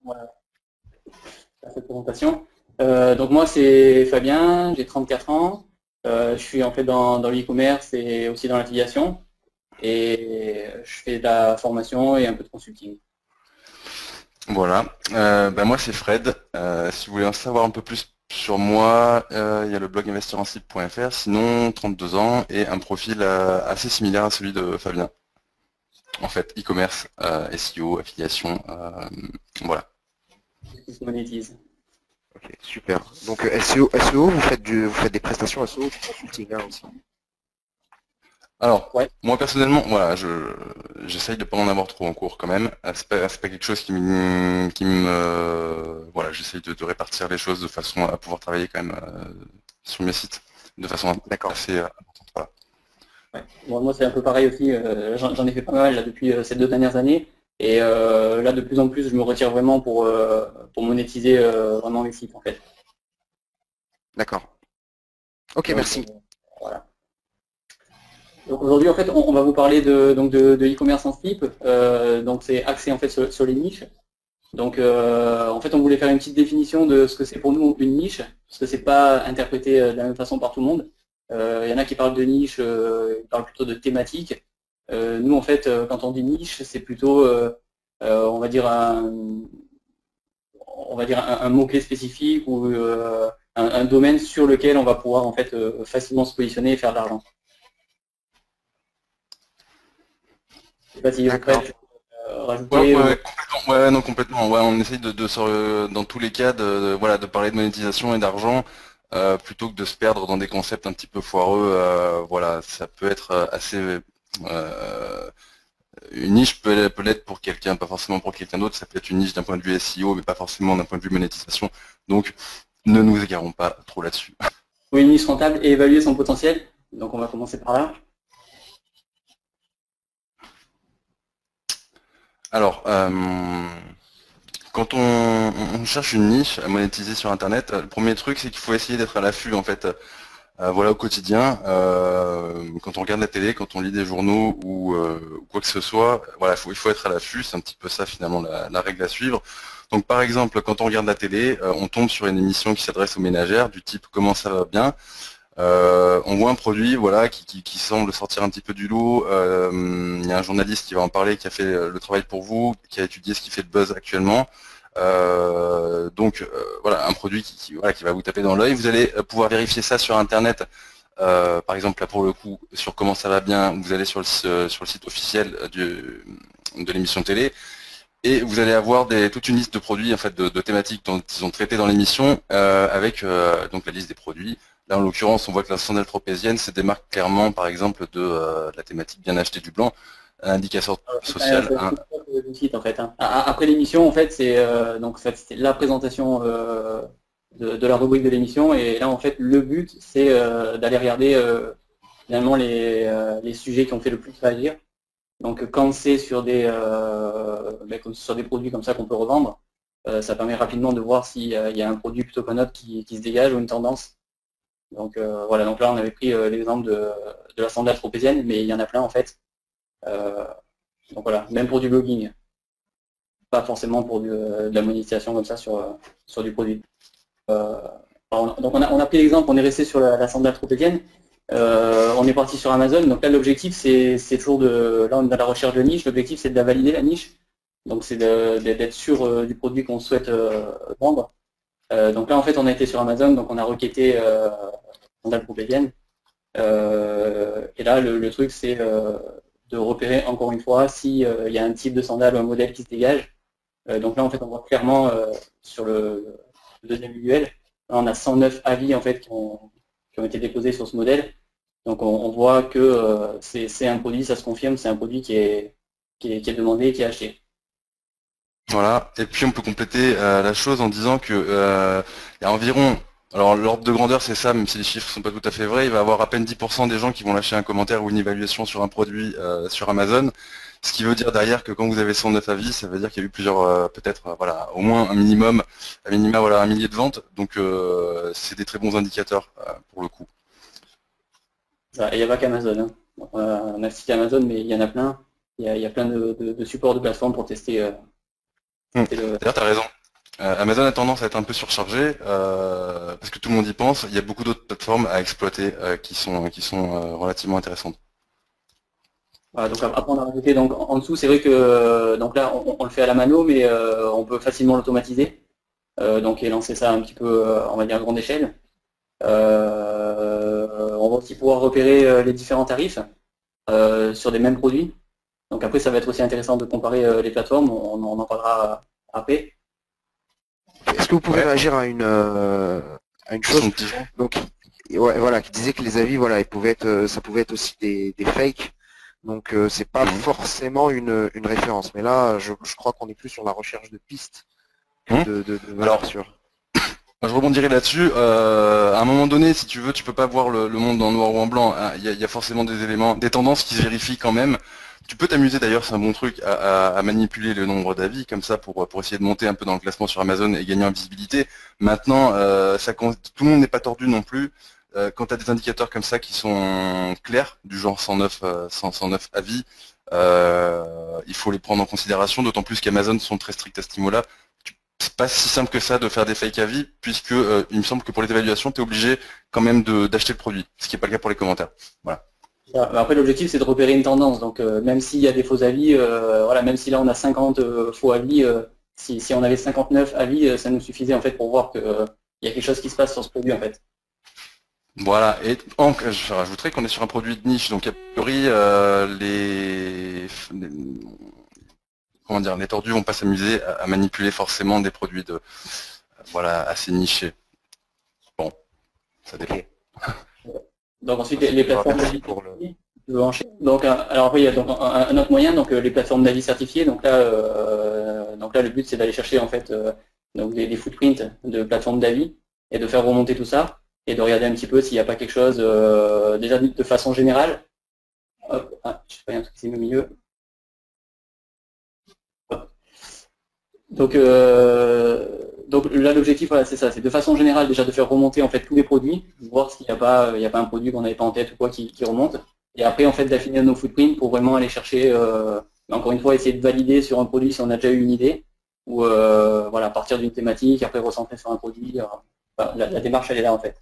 voilà, à cette présentation. Donc moi c'est Fabien, j'ai 34 ans. Je suis en fait dans l'e-commerce et aussi dans l'affiliation. Et je fais de la formation et un peu de consulting. Voilà. Moi c'est Fred. Si vous voulez en savoir un peu plus sur moi, il y a le blog investirancible.fr. Sinon, 32 ans et un profil assez similaire à celui de Fabien. En fait, e-commerce, SEO, affiliation, voilà. Qui se monétise. Ok, super. Donc SEO, vous faites des prestations SEO, du consulting hein, aussi. Alors, Ouais. moi personnellement, voilà, j'essaye de pas en avoir trop en cours quand même. C'est pas quelque chose voilà, j'essaye de répartir les choses de façon à pouvoir travailler quand même sur mes sites de façon D'accord. assez importante. Voilà. Ouais. Bon, moi, c'est un peu pareil aussi. J'en ai fait pas mal là, depuis ces 2 dernières années. Et là, de plus en plus, je me retire vraiment pour monétiser vraiment mes sites, en fait. D'accord. Ok, Donc, merci. voilà. Donc aujourd'hui, en fait, on va vous parler de e-commerce en slip. Donc, c'est axé en fait sur les niches. Donc, en fait, on voulait faire une petite définition de ce que c'est pour nous une niche, parce que c'est pas interprété de la même façon par tout le monde. Il y en a qui parlent de niche, ils parlent plutôt de thématique. Nous, en fait, quand on dit niche, c'est plutôt, on va dire un mot-clé spécifique ou un domaine sur lequel on va pouvoir en fait facilement se positionner et faire de l'argent. Je sais pas si D'accord. Fred, Ouais, rajouter ou... ouais, complètement. Ouais, non, complètement. Ouais, on essaye dans tous les cas, voilà, de parler de monétisation et d'argent, plutôt que de se perdre dans des concepts un petit peu foireux. Voilà, ça peut être assez. Une niche peut l'être pour quelqu'un, pas forcément pour quelqu'un d'autre. Ça peut être une niche d'un point de vue SEO, mais pas forcément d'un point de vue monétisation. Donc, ne nous égarons pas trop là-dessus. ou une niche rentable et évaluer son potentiel. Donc on va commencer par là. Alors, quand on cherche une niche à monétiser sur Internet, le premier truc, c'est qu'il faut essayer d'être à l'affût, en fait. Voilà, au quotidien, quand on regarde la télé, quand on lit des journaux ou quoi que ce soit, voilà, il faut être à l'affût, c'est un petit peu ça finalement la règle à suivre. Donc par exemple, quand on regarde la télé, on tombe sur une émission qui s'adresse aux ménagères, du type comment ça va bien. On voit un produit, voilà, qui semble sortir un petit peu du lot. Il y a un journaliste qui va en parler, qui a fait le travail pour vous, qui a étudié ce qui fait le buzz actuellement. Voilà, un produit voilà, qui va vous taper dans l'œil. Vous allez pouvoir vérifier ça sur Internet. Par exemple, là pour le coup, sur comment ça va bien, vous allez sur le site officiel de l'émission télé et vous allez avoir toute une liste de produits, en fait, de thématiques dont ils ont traité dans l'émission, avec donc la liste des produits. Là, en l'occurrence, on voit que la sandale tropézienne se démarque clairment, par exemple, de la thématique bien acheter du blanc, un indicateur social. C'est tout le site en fait. Hein. Après l'émission, en fait, c'est donc c'est la présentation de la rubrique de l'émission. Et là, en fait, le but, c'est d'aller regarder finalement les sujets qui ont fait le plus réagir. Donc, quand c'est sur sur des produits comme ça qu'on peut revendre, ça permet rapidement de voir s'il y a un produit plutôt qu'un autre qui se dégage ou une tendance. Donc voilà. Donc là, on avait pris l'exemple de la sandale tropézienne, mais il y en a plein en fait. Euh, donc voilà, même pour du blogging, pas forcément pour de la monétisation comme ça sur du produit. Euh, donc on a pris l'exemple, on est resté sur la sandale tropézienne. On est parti sur Amazon. Donc là, l'objectif, c'est toujours là, on est dans la recherche de niche. L'objectif, c'est de la valider, la niche. Donc c'est d'être sûr du produit qu'on souhaite vendre. Donc là, en fait, on a été sur Amazon, donc on a requêté sandale tropézienne. Et là, le truc, c'est de repérer encore une fois s'il y a un type de sandale ou un modèle qui se dégage. Donc là, en fait, on voit clairement sur le deuxième visuel, là, on a 109 avis en fait qui ont été déposés sur ce modèle. Donc on voit que c'est un produit, ça se confirme, c'est un produit qui est demandé et qui est acheté. Voilà. Et puis on peut compléter la chose en disant que il y a environ, alors l'ordre de grandeur c'est ça, même si les chiffres sont pas tout à fait vrais, il va y avoir à peine 10% des gens qui vont lâcher un commentaire ou une évaluation sur un produit sur Amazon. Ce qui veut dire derrière que quand vous avez 109 avis, ça veut dire qu'il y a eu plusieurs, peut-être, voilà, au moins un minimum, un minima, voilà, un millier de ventes. Donc c'est des très bons indicateurs pour le coup. Ça, et il n'y a pas qu'Amazon. Hein. On a cité Amazon, mais il y en a plein. Il y a plein de supports de plateformes pour tester. Hum. tester le... D'ailleurs, tu as raison. Amazon a tendance à être un peu surchargé parce que tout le monde y pense. Il y a beaucoup d'autres plateformes à exploiter qui sont relativement intéressantes. Voilà, donc après on a rajouté donc en dessous, c'est vrai que donc là on le fait à la mano, mais on peut facilement l'automatiser. Donc et lancer ça un petit peu, on va dire à grande échelle. On va aussi pouvoir repérer les différents tarifs sur des mêmes produits. Donc après ça va être aussi intéressant de comparer les plateformes, on en parlera après. Est-ce que vous pouvez réagir à une chose? Donc, ouais, voilà, qui disait que les avis, voilà, ça pouvait être aussi des fakes. Donc, c'est pas forcément une référence. Mais là, je crois qu'on est plus sur la recherche de pistes que de valeurs sûres. Je rebondirai là-dessus. À un moment donné, si tu veux, tu peux pas voir le monde en noir ou en blanc. Il y a forcément des éléments, des tendances qui se vérifient quand même. Tu peux t'amuser d'ailleurs, c'est un bon truc, à manipuler le nombre d'avis comme ça pour essayer de monter un peu dans le classement sur Amazon et gagner en visibilité. Maintenant, tout le monde n'est pas tordu non plus. Quand tu as des indicateurs comme ça qui sont clairs, du genre 109 avis, il faut les prendre en considération, d'autant plus qu'Amazon sont très stricts à ce niveau-là. C'est pas si simple que ça de faire des fake avis, puisque il me semble que pour les évaluations, tu es obligé quand même d'acheter le produit, ce qui n'est pas le cas pour les commentaires. Voilà. Après l'objectif c'est de repérer une tendance, donc même s'il y a des faux avis, voilà, même si là on a 50 faux avis, si on avait 59 avis, ça nous suffisait en fait pour voir qu'il y a quelque chose qui se passe sur ce produit en fait. Voilà, et je rajouterais qu'on est sur un produit de niche, donc a priori comment dire, les tordus vont pas s'amuser à manipuler forcément des produits assez nichés. Bon, ça dépend. Okay. Donc ensuite les plateformes d'avis certifiées. Donc alors après il y a donc un autre moyen, donc les plateformes d'avis certifiées. Donc là le but c'est d'aller chercher en fait donc des footprints de plateformes d'avis et de faire remonter tout ça et de regarder un petit peu s'il n'y a pas quelque chose déjà de façon générale. Hop, je sais pas, il y a un truc qui s'est mis au milieu. Donc là l'objectif voilà, c'est ça, c'est de façon générale déjà de faire remonter en fait tous les produits, voir s'il n'y a pas un produit qu'on n'avait pas en tête ou quoi qui remonte, et après en fait d'affiner nos footprints pour vraiment aller chercher, encore une fois essayer de valider sur un produit si on a déjà eu une idée, ou voilà, partir d'une thématique, après recentrer sur un produit, la démarche elle est là en fait.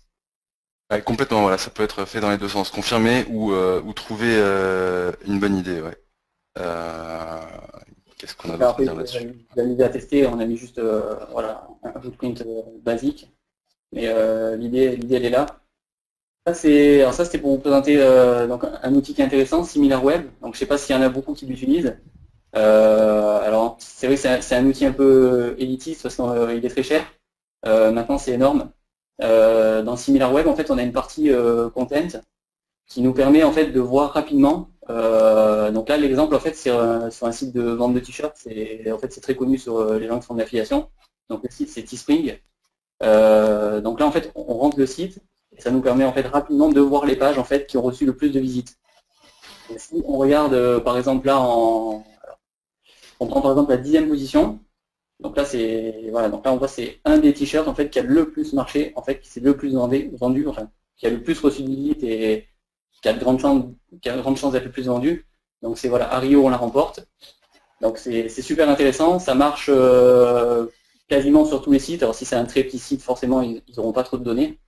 Ouais, complètement, voilà, ça peut être fait dans les deux sens, confirmer ou trouver une bonne idée, ouais. Qu'est-ce qu'on a d'autre à dire là-dessus? L'idée à tester, on a mis juste voilà, un footprint basique, mais l'idée elle est là. Ça c'était pour vous présenter donc un outil qui est intéressant, SimilarWeb. Donc je sais pas s'il y en a beaucoup qui l'utilisent. Alors c'est vrai que c'est un outil un peu élitiste parce qu'il est très cher. Maintenant c'est énorme. Dans SimilarWeb en fait on a une partie content qui nous permet en fait de voir rapidement. Donc là l'exemple en fait c'est sur un site de vente de t-shirts, en fait c'est très connu sur les gens qui font de l'affiliation. Donc le site c'est Teespring. Donc là en fait on rentre le site et ça nous permet en fait rapidement de voir les pages en fait qui ont reçu le plus de visites. Et si on regarde par exemple là on prend par exemple la 10e position. Donc là c'est voilà, donc là on voit c'est un des t-shirts en fait qui a le plus marché, en fait qui s'est le plus vendu, enfin qui a le plus reçu de visites et qui a de grandes chances d'être le plus vendu. Donc c'est voilà, Ario on la remporte. Donc c'est super intéressant, ça marche quasiment sur tous les sites. Alors si c'est un très petit site, forcément ils n'auront pas trop de données.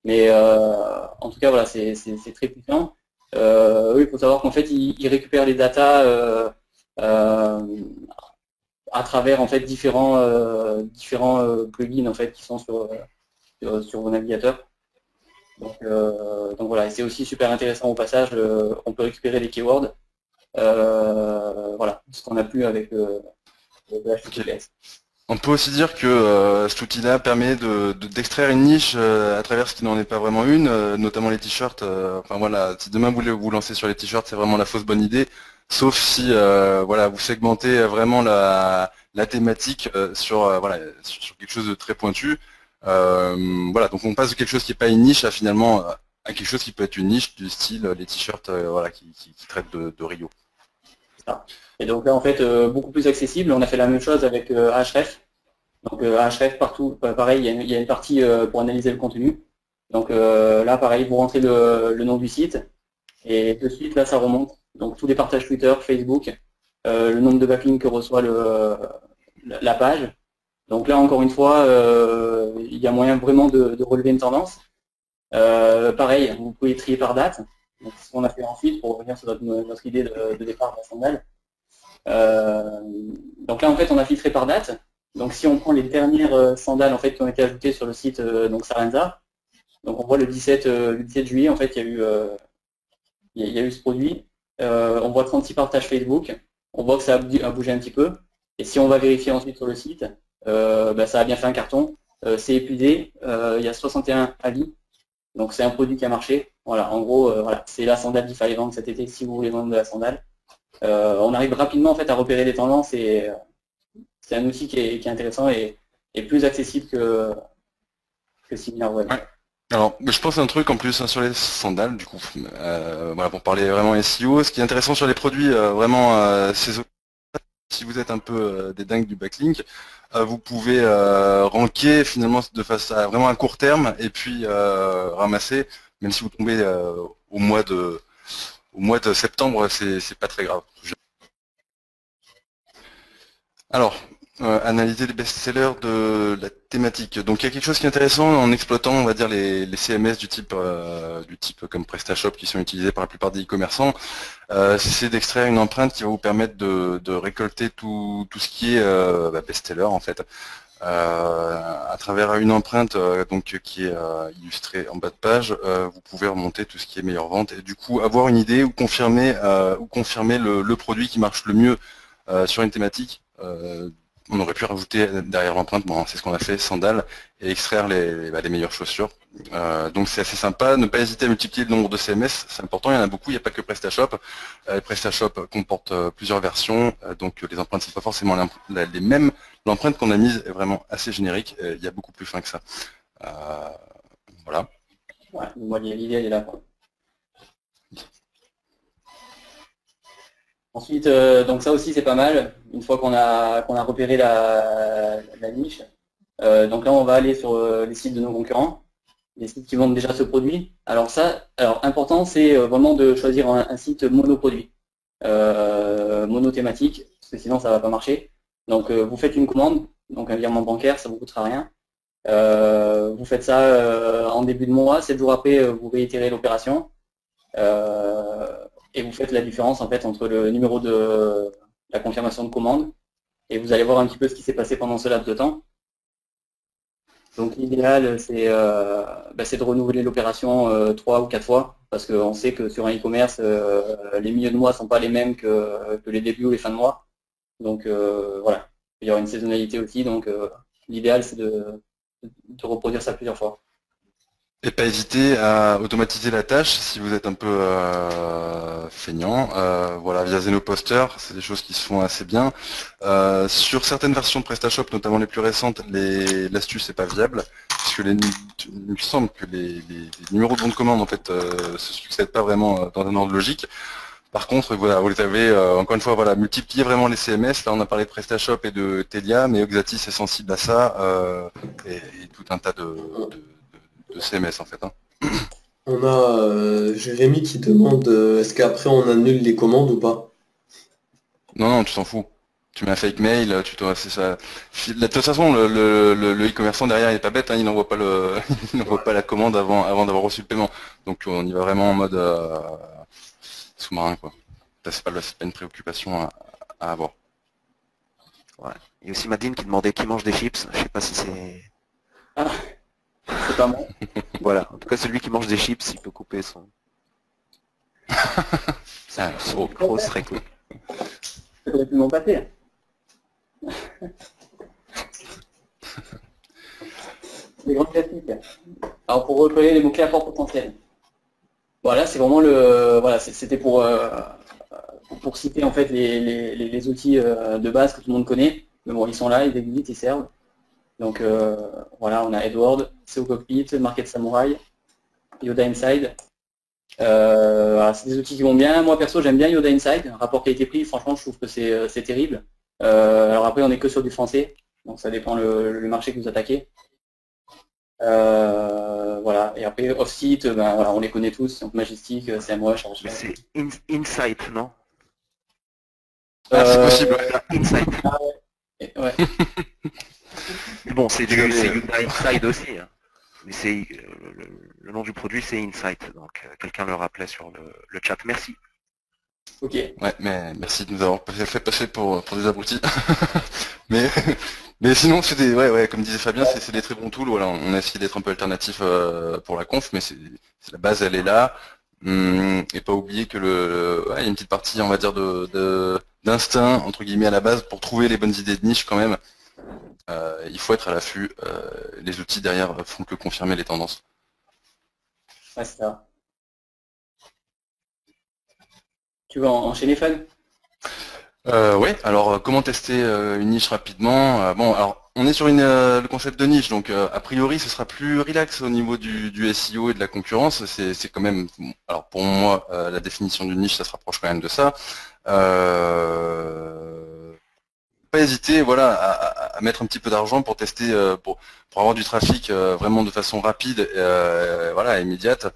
Mais en tout cas voilà, c'est très puissant. Oui, il faut savoir qu'en fait ils récupèrent les datas à travers en fait différents plugins en fait qui sont sur vos navigateurs. Donc voilà, et c'est aussi super intéressant au passage, on peut récupérer les keywords, voilà, ce qu'on n'a plus avec le HTTPS. On peut aussi dire que cet outil-là permet d'extraire une niche à travers ce qui n'en est pas vraiment une, notamment les t-shirts. Enfin voilà, si demain vous voulez vous lancer sur les t-shirts, c'est vraiment la fausse bonne idée, sauf si voilà, vous segmentez vraiment la thématique sur quelque chose de très pointu. Voilà, donc on passe de quelque chose qui n'est pas une niche à finalement à quelque chose qui peut être une niche du style les t-shirts voilà, qui traitent de Rio. Et donc là en fait beaucoup plus accessible, on a fait la même chose avec Ahref. Donc Ahref partout, pareil, il y a une partie pour analyser le contenu. Donc là pareil, vous rentrez le nom du site et de suite là ça remonte. Donc tous les partages Twitter, Facebook, le nombre de backlinks que reçoit la page. Donc là, encore une fois, il y a moyen vraiment de relever une tendance. Pareil, vous pouvez trier par date. Donc, ce qu'on a fait ensuite pour revenir sur notre idée de départ de la sandale. Donc là, en fait, on a filtré par date. Donc si on prend les dernières sandales en fait qui ont été ajoutées sur le site donc Sarenza, donc on voit le 17 juillet en fait il y a eu ce produit. On voit 36 partages Facebook. On voit que ça a bougé un petit peu. Et si on va vérifier ensuite sur le site, ça a bien fait un carton. C'est épuisé. Il y a 61 avis. Donc c'est un produit qui a marché. Voilà, en gros, voilà, c'est la sandale qu'il fallait vendre cet été si vous voulez vendre de la sandale. On arrive rapidement en fait à repérer les tendances et c'est un outil qui est intéressant et plus accessible que SimilarWeb. Ouais. Alors, je pense à un truc en plus sur les sandales, du coup, voilà, pour parler vraiment SEO. Ce qui est intéressant sur les produits, vraiment, si vous êtes un peu des dingues du backlink, vous pouvez ranker finalement de face à vraiment un court terme et puis ramasser, même si vous tombez au mois de septembre, c'est pas très grave. Alors, analyser les best-sellers de la thématique. Donc il y a quelque chose qui est intéressant en exploitant, on va dire, les CMS du type comme PrestaShop qui sont utilisés par la plupart des e-commerçants, c'est d'extraire une empreinte qui va vous permettre de récolter tout ce qui est best-seller en fait. À travers une empreinte qui est illustrée en bas de page, vous pouvez remonter tout ce qui est meilleure vente et du coup avoir une idée ou confirmer le produit qui marche le mieux sur une thématique. On aurait pu rajouter derrière l'empreinte, bon, c'est ce qu'on a fait, sandales, et extraire les meilleures chaussures. Donc c'est assez sympa, ne pas hésiter à multiplier le nombre de CMS, c'est important, il y en a beaucoup, il n'y a pas que PrestaShop. PrestaShop comporte plusieurs versions, donc les empreintes ne sont pas forcément les mêmes. L'empreinte qu'on a mise est vraiment assez générique, il y a beaucoup plus fin que ça. Voilà. Ouais, l'idée elle est là, quoi. Ensuite, donc ça aussi c'est pas mal, une fois qu'on a repéré la niche. Donc là on va aller sur les sites de nos concurrents, les sites qui vendent déjà ce produit. Alors important c'est vraiment de choisir un site monoproduit, monothématique, parce que sinon ça va pas marcher. Donc vous faites une commande, donc un virement bancaire, ça vous coûtera rien. Vous faites ça en début de mois, 7 jours après vous réitérez l'opération. Et vous faites la différence en fait entre le numéro de la confirmation de commande et vous allez voir un petit peu ce qui s'est passé pendant ce laps de temps. Donc l'idéal c'est de renouveler l'opération 3 ou 4 fois parce qu'on sait que sur un e-commerce les milieux de mois ne sont pas les mêmes que les débuts ou les fins de mois. Donc voilà, il y aura une saisonnalité aussi, donc l'idéal c'est de reproduire ça plusieurs fois. Et pas hésiter à automatiser la tâche si vous êtes un peu feignant. Voilà, via Zenoposter, c'est des choses qui se font assez bien. Sur certaines versions de PrestaShop, notamment les plus récentes, l'astuce n'est pas viable, puisque il me semble que les numéros de bon de commande en fait se succèdent pas vraiment dans un ordre logique. Par contre, voilà, vous les avez encore une fois, voilà, multiplier vraiment les CMS. Là, on a parlé de PrestaShop et de Telia, mais Oxatis est sensible à ça et tout un tas de CMS en fait. Hein. On a Jérémy qui demande est-ce qu'après on annule les commandes ou pas? Non, tu t'en fous. Tu mets un fake mail, c'est ça. De toute façon, le e-commerçant derrière il n'est pas bête, hein, il n'envoie pas il n'envoie pas la commande avant d'avoir reçu le paiement. Donc on y va vraiment en mode sous-marin quoi. Ça c'est pas une préoccupation à avoir. Ouais. Il y a aussi Madine qui demandait qui mange des chips. Je sais pas si c'est. Ah. C'est pas moi. Voilà, en tout cas celui qui mange des chips, il peut couper son. Son micro serait cool. J'aurais pu m'en passer. Les grands classiques. Alors pour repérer les mots-clés à fort potentiel. Voilà, c'est vraiment c'était pour citer en fait les outils de base que tout le monde connaît. Mais bon, ils sont là, ils existent, ils servent. Donc voilà, on a Edward, SEO Cockpit, Market Samurai, Yoda Inside. C'est des outils qui vont bien. Moi perso j'aime bien Yoda Inside, rapport qualité-prix, franchement je trouve que c'est terrible. Alors après on est que sur du français, donc ça dépend le marché que vous attaquez. Voilà, et après off-site, voilà, on les connaît tous, donc Majestic, CMWatch. Mais c'est Insight, non? C'est possible. Insight. Ouais. Bon, c'est Hyundai Inside aussi. Hein. Mais le nom du produit, c'est Insight. Donc, quelqu'un le rappelait sur le chat. Merci. Ok. Ouais, mais merci de nous avoir fait passer pour des abrutis. mais, mais sinon, c'est des, ouais, comme disait Fabien, c'est des très bons tools. Voilà, on a essayé d'être un peu alternatif pour la conf, mais c'est la base, elle est là. Et pas oublier que il y a une petite partie, on va dire, d'instinct entre guillemets à la base pour trouver les bonnes idées de niche quand même. Il faut être à l'affût. Les outils derrière font que confirmer les tendances. Ouais, c'est ça. Tu veux enchaîner, Fab? Ouais, alors comment tester une niche rapidement? Bon, alors on est sur le concept de niche, donc a priori ce sera plus relax au niveau du SEO et de la concurrence. C'est quand même, alors pour moi, la définition d'une niche, ça se rapproche quand même de ça. Pas hésiter, voilà, à mettre un petit peu d'argent pour tester, pour avoir du trafic vraiment de façon rapide, voilà, immédiate,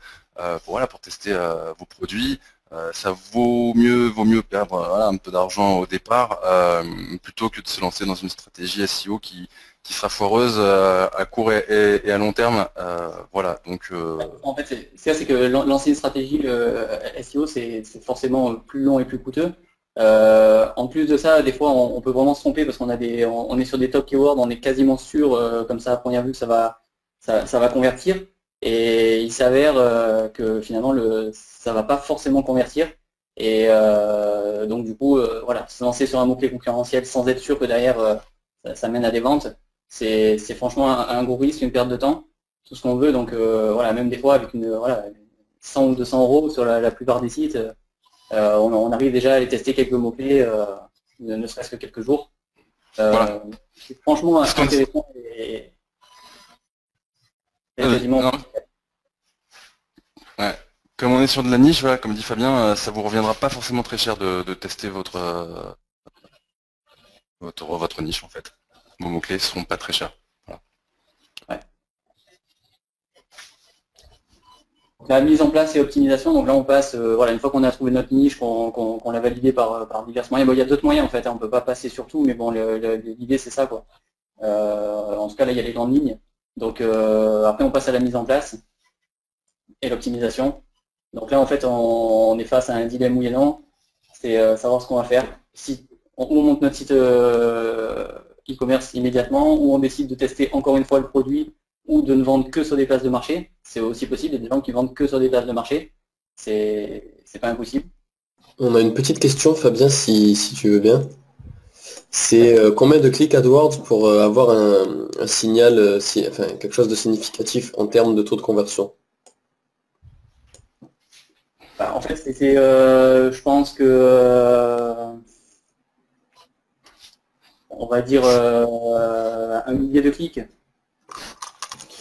pour tester vos produits. Ça vaut mieux perdre voilà, un peu d'argent au départ plutôt que de se lancer dans une stratégie SEO qui sera foireuse à court et à long terme. Voilà, donc. En fait, c'est que lancer une stratégie SEO, c'est forcément plus long et plus coûteux. En plus de ça, des fois, on peut vraiment se tromper parce on est sur des top keywords, on est quasiment sûr, comme ça à première vue, que ça va convertir. Et il s'avère que finalement, ça va pas forcément convertir. Et donc du coup, voilà, se lancer sur un mot-clé concurrentiel sans être sûr que derrière, ça mène à des ventes, c'est franchement un gros risque, une perte de temps, tout ce qu'on veut. Donc voilà, même des fois avec 100 ou 200 euros sur la plupart des sites. On arrive déjà à les tester quelques mots-clés, ne serait-ce que quelques jours. Voilà. C'est franchement intéressant et quasiment. Non. Ouais. Comme on est sur de la niche, voilà, comme dit Fabien, ça vous reviendra pas forcément très cher de tester votre niche en fait. Vos mots-clés seront pas très chers. Voilà. Ouais. La mise en place et optimisation, donc là on passe, voilà, une fois qu'on a trouvé notre niche, qu'on l'a validée par divers moyens, bon, il y a d'autres moyens en fait, hein, on ne peut pas passer sur tout, mais bon, l'idée c'est ça quoi. En tout cas là il y a les grandes lignes. Donc après on passe à la mise en place et l'optimisation. Donc là en fait on est face à un dilemme oui et non, c'est savoir ce qu'on va faire. Si on monte notre site e-commerce immédiatement, ou on décide de tester encore une fois le produit, ou de ne vendre que sur des places de marché, c'est aussi possible, il y a des gens qui vendent que sur des places de marché, c'est pas impossible. On a une petite question, Fabien, si tu veux bien. C'est combien de clics AdWords pour avoir un signal, enfin quelque chose de significatif en termes de taux de conversion? Bah, en fait, je pense que on va dire un millier de clics.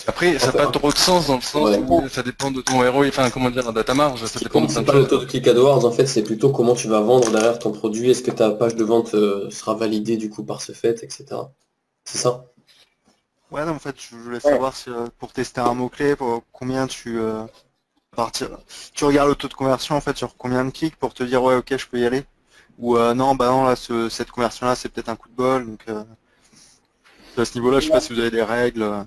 Après, ça n'a pas trop de sens dans le sens où ça dépend de ton ROI, enfin comment dire, de ta marge, ça dépend de plein de choses. Le taux de click AdWords, en fait, c'est plutôt comment tu vas vendre derrière ton produit, est-ce que ta page de vente sera validée du coup par ce fait, etc. C'est ça? Ouais, non, en fait, je voulais savoir si, pour tester un mot-clé, pour combien tu regardes le taux de conversion en fait sur combien de clics pour te dire ouais ok je peux y aller, ou non bah non là cette conversion là c'est peut-être un coup de bol, donc à ce niveau là je sais pas si vous avez des règles.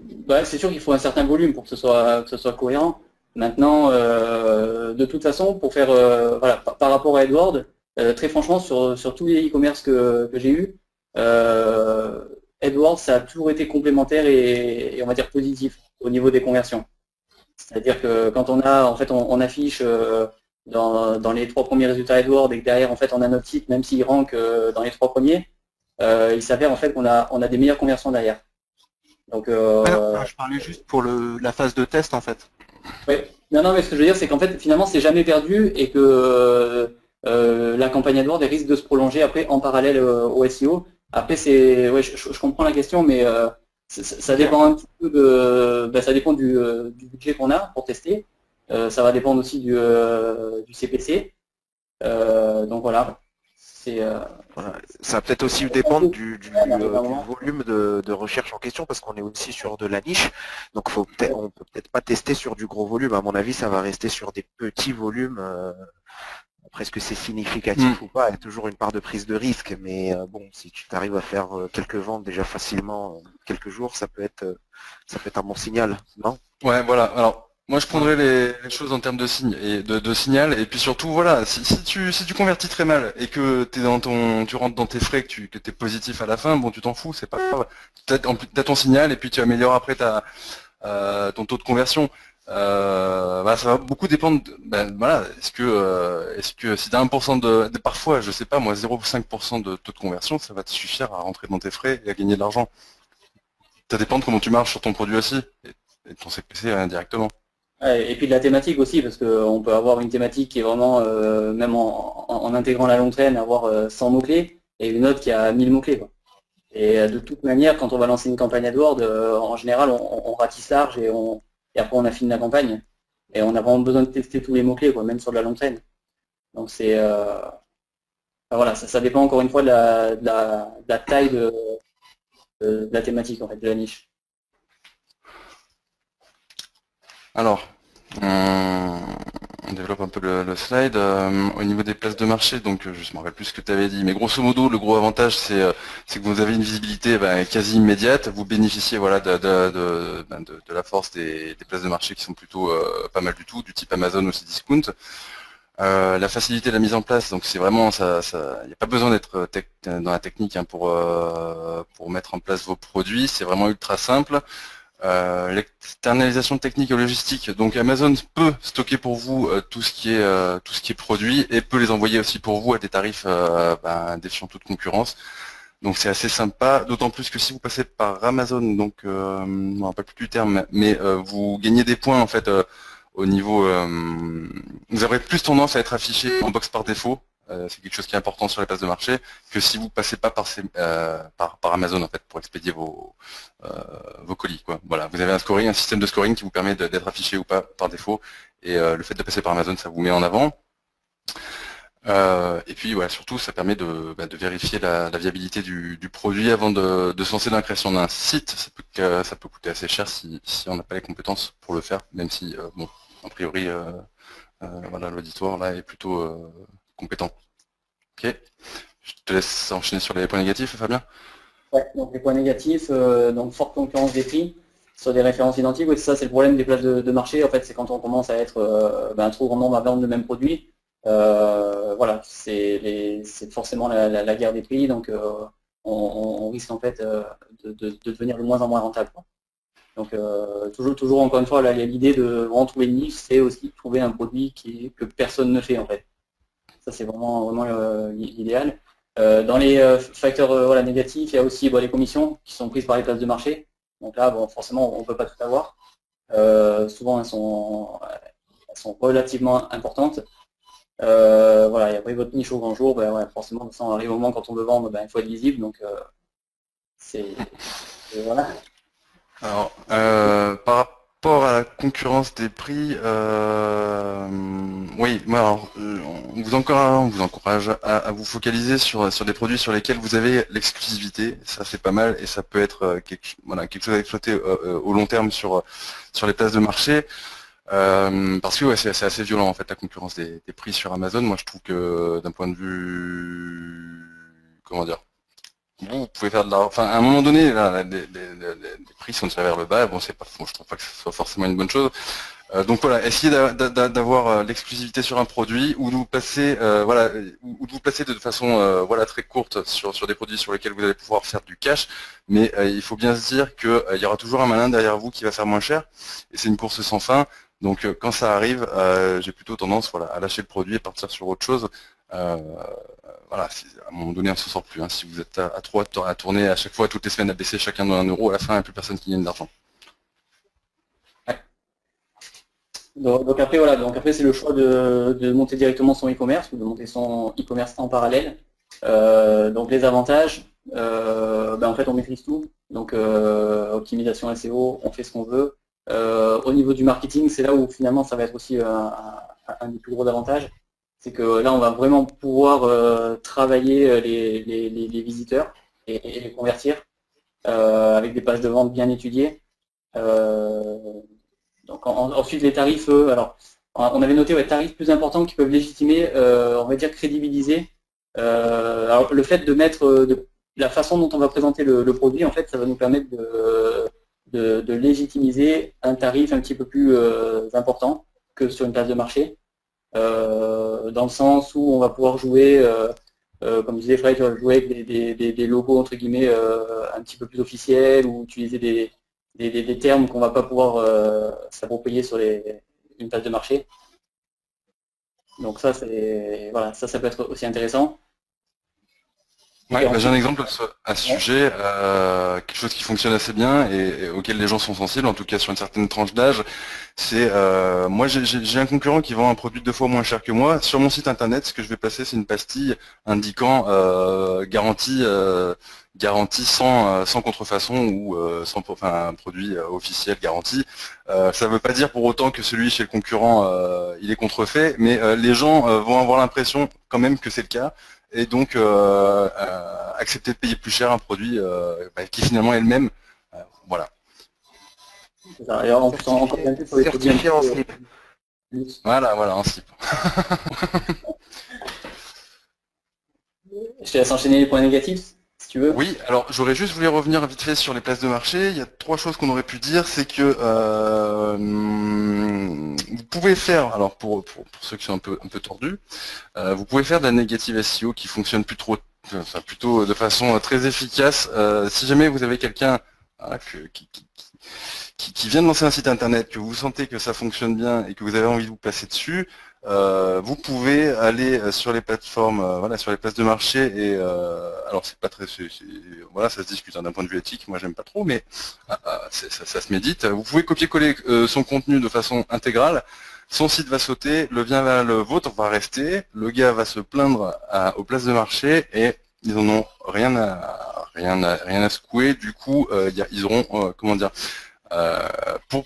Bah, c'est sûr qu'il faut un certain volume pour que ce soit cohérent. Maintenant, de toute façon, pour faire voilà, par rapport à Edward, très franchement, sur tous les e-commerce que j'ai eu, Edward, ça a toujours été complémentaire et on va dire positif au niveau des conversions. C'est-à-dire que quand on affiche dans les 3 premiers résultats Edward et que derrière en fait on a notre site, même s'il rank dans les 3 premiers, il s'avère en fait qu'on a des meilleures conversions derrière. Donc, je parlais juste pour la phase de test en fait. Oui. Non, mais ce que je veux dire, c'est qu'en fait, finalement, c'est jamais perdu et que la campagne AdWords risque de se prolonger après en parallèle au SEO. Après, je comprends la question, mais ça dépend un petit peu ça dépend du budget qu'on a pour tester. Ça va dépendre aussi du CPC. Donc voilà. Voilà. Ça va peut-être aussi dépendre du volume de recherche en question, parce qu'on est aussi sur de la niche, donc on peut peut-être pas tester sur du gros volume. À mon avis, ça va rester sur des petits volumes Après, est-ce que c'est significatif ou pas? Il y a toujours une part de prise de risque, mais bon, si tu t'arrives à faire quelques ventes déjà facilement, quelques jours, ça peut être un bon signal, non? Ouais, voilà. Alors, moi, je prendrais les choses en termes de signe et de signal, et puis surtout, voilà, si tu convertis très mal et que tu rentres dans tes frais, que t'es positif à la fin, bon, tu t'en fous, c'est pas grave. T'as ton signal et puis tu améliores après ton taux de conversion. Ça va beaucoup dépendre. Voilà, est-ce que si t'as 1% parfois, je sais pas moi, 0,5% de taux de conversion, ça va te suffire à rentrer dans tes frais et à gagner de l'argent. Ça dépend de comment tu marches sur ton produit aussi et ton CPC indirectement. Ouais, et puis de la thématique aussi, parce qu'on peut avoir une thématique qui est vraiment, même en intégrant la longue traîne, avoir 100 mots-clés, et une autre qui a 1000 mots-clés, quoi. Et de toute manière, quand on va lancer une campagne AdWords, en général, on ratisse large et après on affine la campagne. Et on a vraiment besoin de tester tous les mots-clés, quoi, même sur de la longue traîne. Donc c'est voilà, ça dépend encore une fois de la taille de la thématique, en fait, de la niche. Alors, on développe un peu le slide. Au niveau des places de marché, donc je ne me rappelle plus ce que tu avais dit, mais grosso modo, le gros avantage, c'est que vous avez une visibilité quasi immédiate. Vous bénéficiez voilà, de la force des places de marché qui sont plutôt pas mal du tout, du type Amazon ou Cdiscount. La facilité de la mise en place, donc c'est vraiment ça, il n'y a pas besoin d'être dans la technique pour mettre en place vos produits, c'est vraiment ultra simple. L'externalisation technique et logistique, donc Amazon peut stocker pour vous tout ce qui est produit et peut les envoyer aussi pour vous à des tarifs défiant toute concurrence. Donc c'est assez sympa, d'autant plus que si vous passez par Amazon, donc je ne me rappelle plus du terme, mais vous gagnez des points en fait au niveau, vous aurez plus tendance à être affiché en box par défaut. C'est quelque chose qui est important sur les places de marché, que si vous passez pas par Amazon en fait pour expédier vos colis, quoi. Voilà, vous avez un système de scoring qui vous permet d'être affiché ou pas par défaut, et le fait de passer par Amazon, ça vous met en avant. Et puis voilà, surtout ça permet de vérifier la viabilité du produit avant de se lancer dans la création d'un site. Ça peut coûter assez cher si on n'a pas les compétences pour le faire, même si bon, a priori voilà, l'auditoire là est plutôt compétent. Ok, je te laisse enchaîner sur les points négatifs, Fabien. Ouais, donc les points négatifs, donc forte concurrence des prix sur des références identiques. Oui, ça c'est le problème des places de marché. En fait, c'est quand on commence à être un trop grand nombre à vendre le même produit. Voilà, c'est forcément la guerre des prix. Donc on risque en fait de devenir de moins en moins rentable, quoi. Donc toujours encore une fois, l'idée de vraiment trouver une niche, c'est aussi trouver un produit que personne ne fait en fait. Ça c'est vraiment l'idéal. Dans les facteurs voilà, négatifs, il y a aussi les commissions qui sont prises par les places de marché. Donc là, bon, forcément, on ne peut pas tout avoir. Souvent, elles sont relativement importantes. Voilà, et après votre niche au grand jour, ouais, forcément, ça arrive au moment quand on veut vendre, il faut être visible. Donc voilà. Alors, par rapport à la concurrence des prix, oui, moi, alors, on vous encourage à vous focaliser sur des produits sur lesquels vous avez l'exclusivité. Ça, c'est pas mal et ça peut être quelque chose à exploiter au long terme sur les places de marché. Parce que ouais, c'est assez violent en fait la concurrence des prix sur Amazon. Moi, je trouve que d'un point de vue, comment dire, vous pouvez faire de l'argent. Enfin, à un moment donné, là, les prix sont tirés vers le bas. Bon, c'est pas, je trouve pas que ce soit forcément une bonne chose. Donc voilà, essayez d'avoir l'exclusivité sur un produit ou de vous placer, ou de vous placer de façon très courte sur des produits sur lesquels vous allez pouvoir faire du cash. Mais il faut bien se dire qu'il y aura toujours un malin derrière vous qui va faire moins cher. Et c'est une course sans fin. Donc quand ça arrive, j'ai plutôt tendance à lâcher le produit et partir sur autre chose. Voilà, à un moment donné, on ne s'en sort plus. Hein. Si vous êtes à trop à tourner à chaque fois, toutes les semaines, à baisser chacun de 1 euro, à la fin, il n'y a plus personne qui gagne d'argent. Ouais. Donc après, voilà, c'est le choix de monter directement son e-commerce ou de monter son e-commerce en parallèle. Donc les avantages, en fait, on maîtrise tout. Donc optimisation SEO, on fait ce qu'on veut. Au niveau du marketing, c'est là où finalement ça va être aussi un des plus gros avantages. C'est que là, on va vraiment pouvoir travailler les visiteurs et les convertir avec des pages de vente bien étudiées. Donc ensuite, les tarifs, alors on avait noté tarifs plus importants qui peuvent légitimer, on va dire crédibiliser. Alors le fait de mettre la façon dont on va présenter le produit, en fait, ça va nous permettre de légitimiser un tarif un petit peu plus important que sur une place de marché, dans le sens où on va pouvoir jouer, comme disait Fred, jouer avec des logos entre guillemets un petit peu plus officiels ou utiliser des termes qu'on va pas pouvoir s'approprier sur une place de marché. Donc ça, voilà, ça peut être aussi intéressant. Ouais, j'ai un exemple à ce sujet, quelque chose qui fonctionne assez bien et auquel les gens sont sensibles, en tout cas sur une certaine tranche d'âge. C'est moi j'ai un concurrent qui vend un produit 2 fois moins cher que moi. Sur mon site internet, ce que je vais placer, c'est une pastille indiquant garantie sans contrefaçon ou un produit officiel garanti. Ça ne veut pas dire pour autant que celui chez le concurrent il est contrefait, mais les gens vont avoir l'impression quand même que c'est le cas. Et donc accepter de payer plus cher un produit qui finalement est le même. Voilà. C'est ça. Et en plus, encore bien plus sur les produits certifié en slip. Voilà, en slip. Je te laisse enchaîner les points négatifs, si tu veux. Oui, alors j'aurais juste voulu revenir vite fait sur les places de marché. Il y a 3 choses qu'on aurait pu dire, c'est que vous pouvez faire, alors pour ceux qui sont un peu tordus, vous pouvez faire de la négative SEO qui fonctionne plutôt de façon très efficace. Si jamais vous avez quelqu'un qui vient de lancer un site internet, que vous sentez que ça fonctionne bien et que vous avez envie de vous placer dessus, vous pouvez aller sur les plateformes, sur les places de marché et alors c'est pas très, voilà, ça se discute d'un point de vue éthique. Moi j'aime pas trop, mais ça se médite. Vous pouvez copier-coller son contenu de façon intégrale. Son site va sauter, le vôtre va rester, le gars va se plaindre aux places de marché et ils en ont rien à secouer. Du coup, ils auront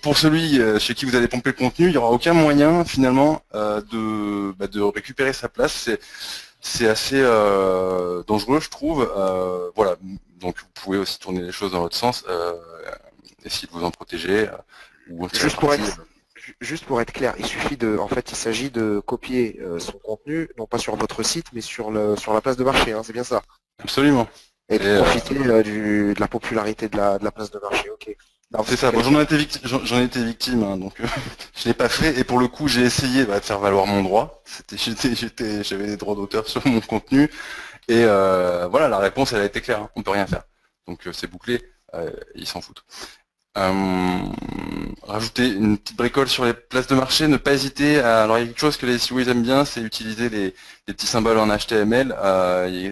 pour celui chez qui vous allez pomper le contenu, il n'y aura aucun moyen finalement de récupérer sa place. C'est assez dangereux, je trouve. Voilà. Donc vous pouvez aussi tourner les choses dans l'autre sens, essayer de vous en protéger. Juste pour être clair, il suffit il s'agit de copier son contenu, non pas sur votre site, mais sur la place de marché, hein, c'est bien ça. Absolument. Et de profiter de la popularité de la place de marché, ok. C'est ça, j'en ai été victime, hein, donc je l'ai pas fait, et pour le coup j'ai essayé de faire valoir mon droit. J'avais des droits d'auteur sur mon contenu, et voilà, la réponse elle a été claire, hein, on peut rien faire. Donc c'est bouclé, ils s'en foutent. Rajouter une petite bricole sur les places de marché, ne pas hésiter alors il y a quelque chose que les SEO ils aiment bien, c'est utiliser les petits symboles en HTML,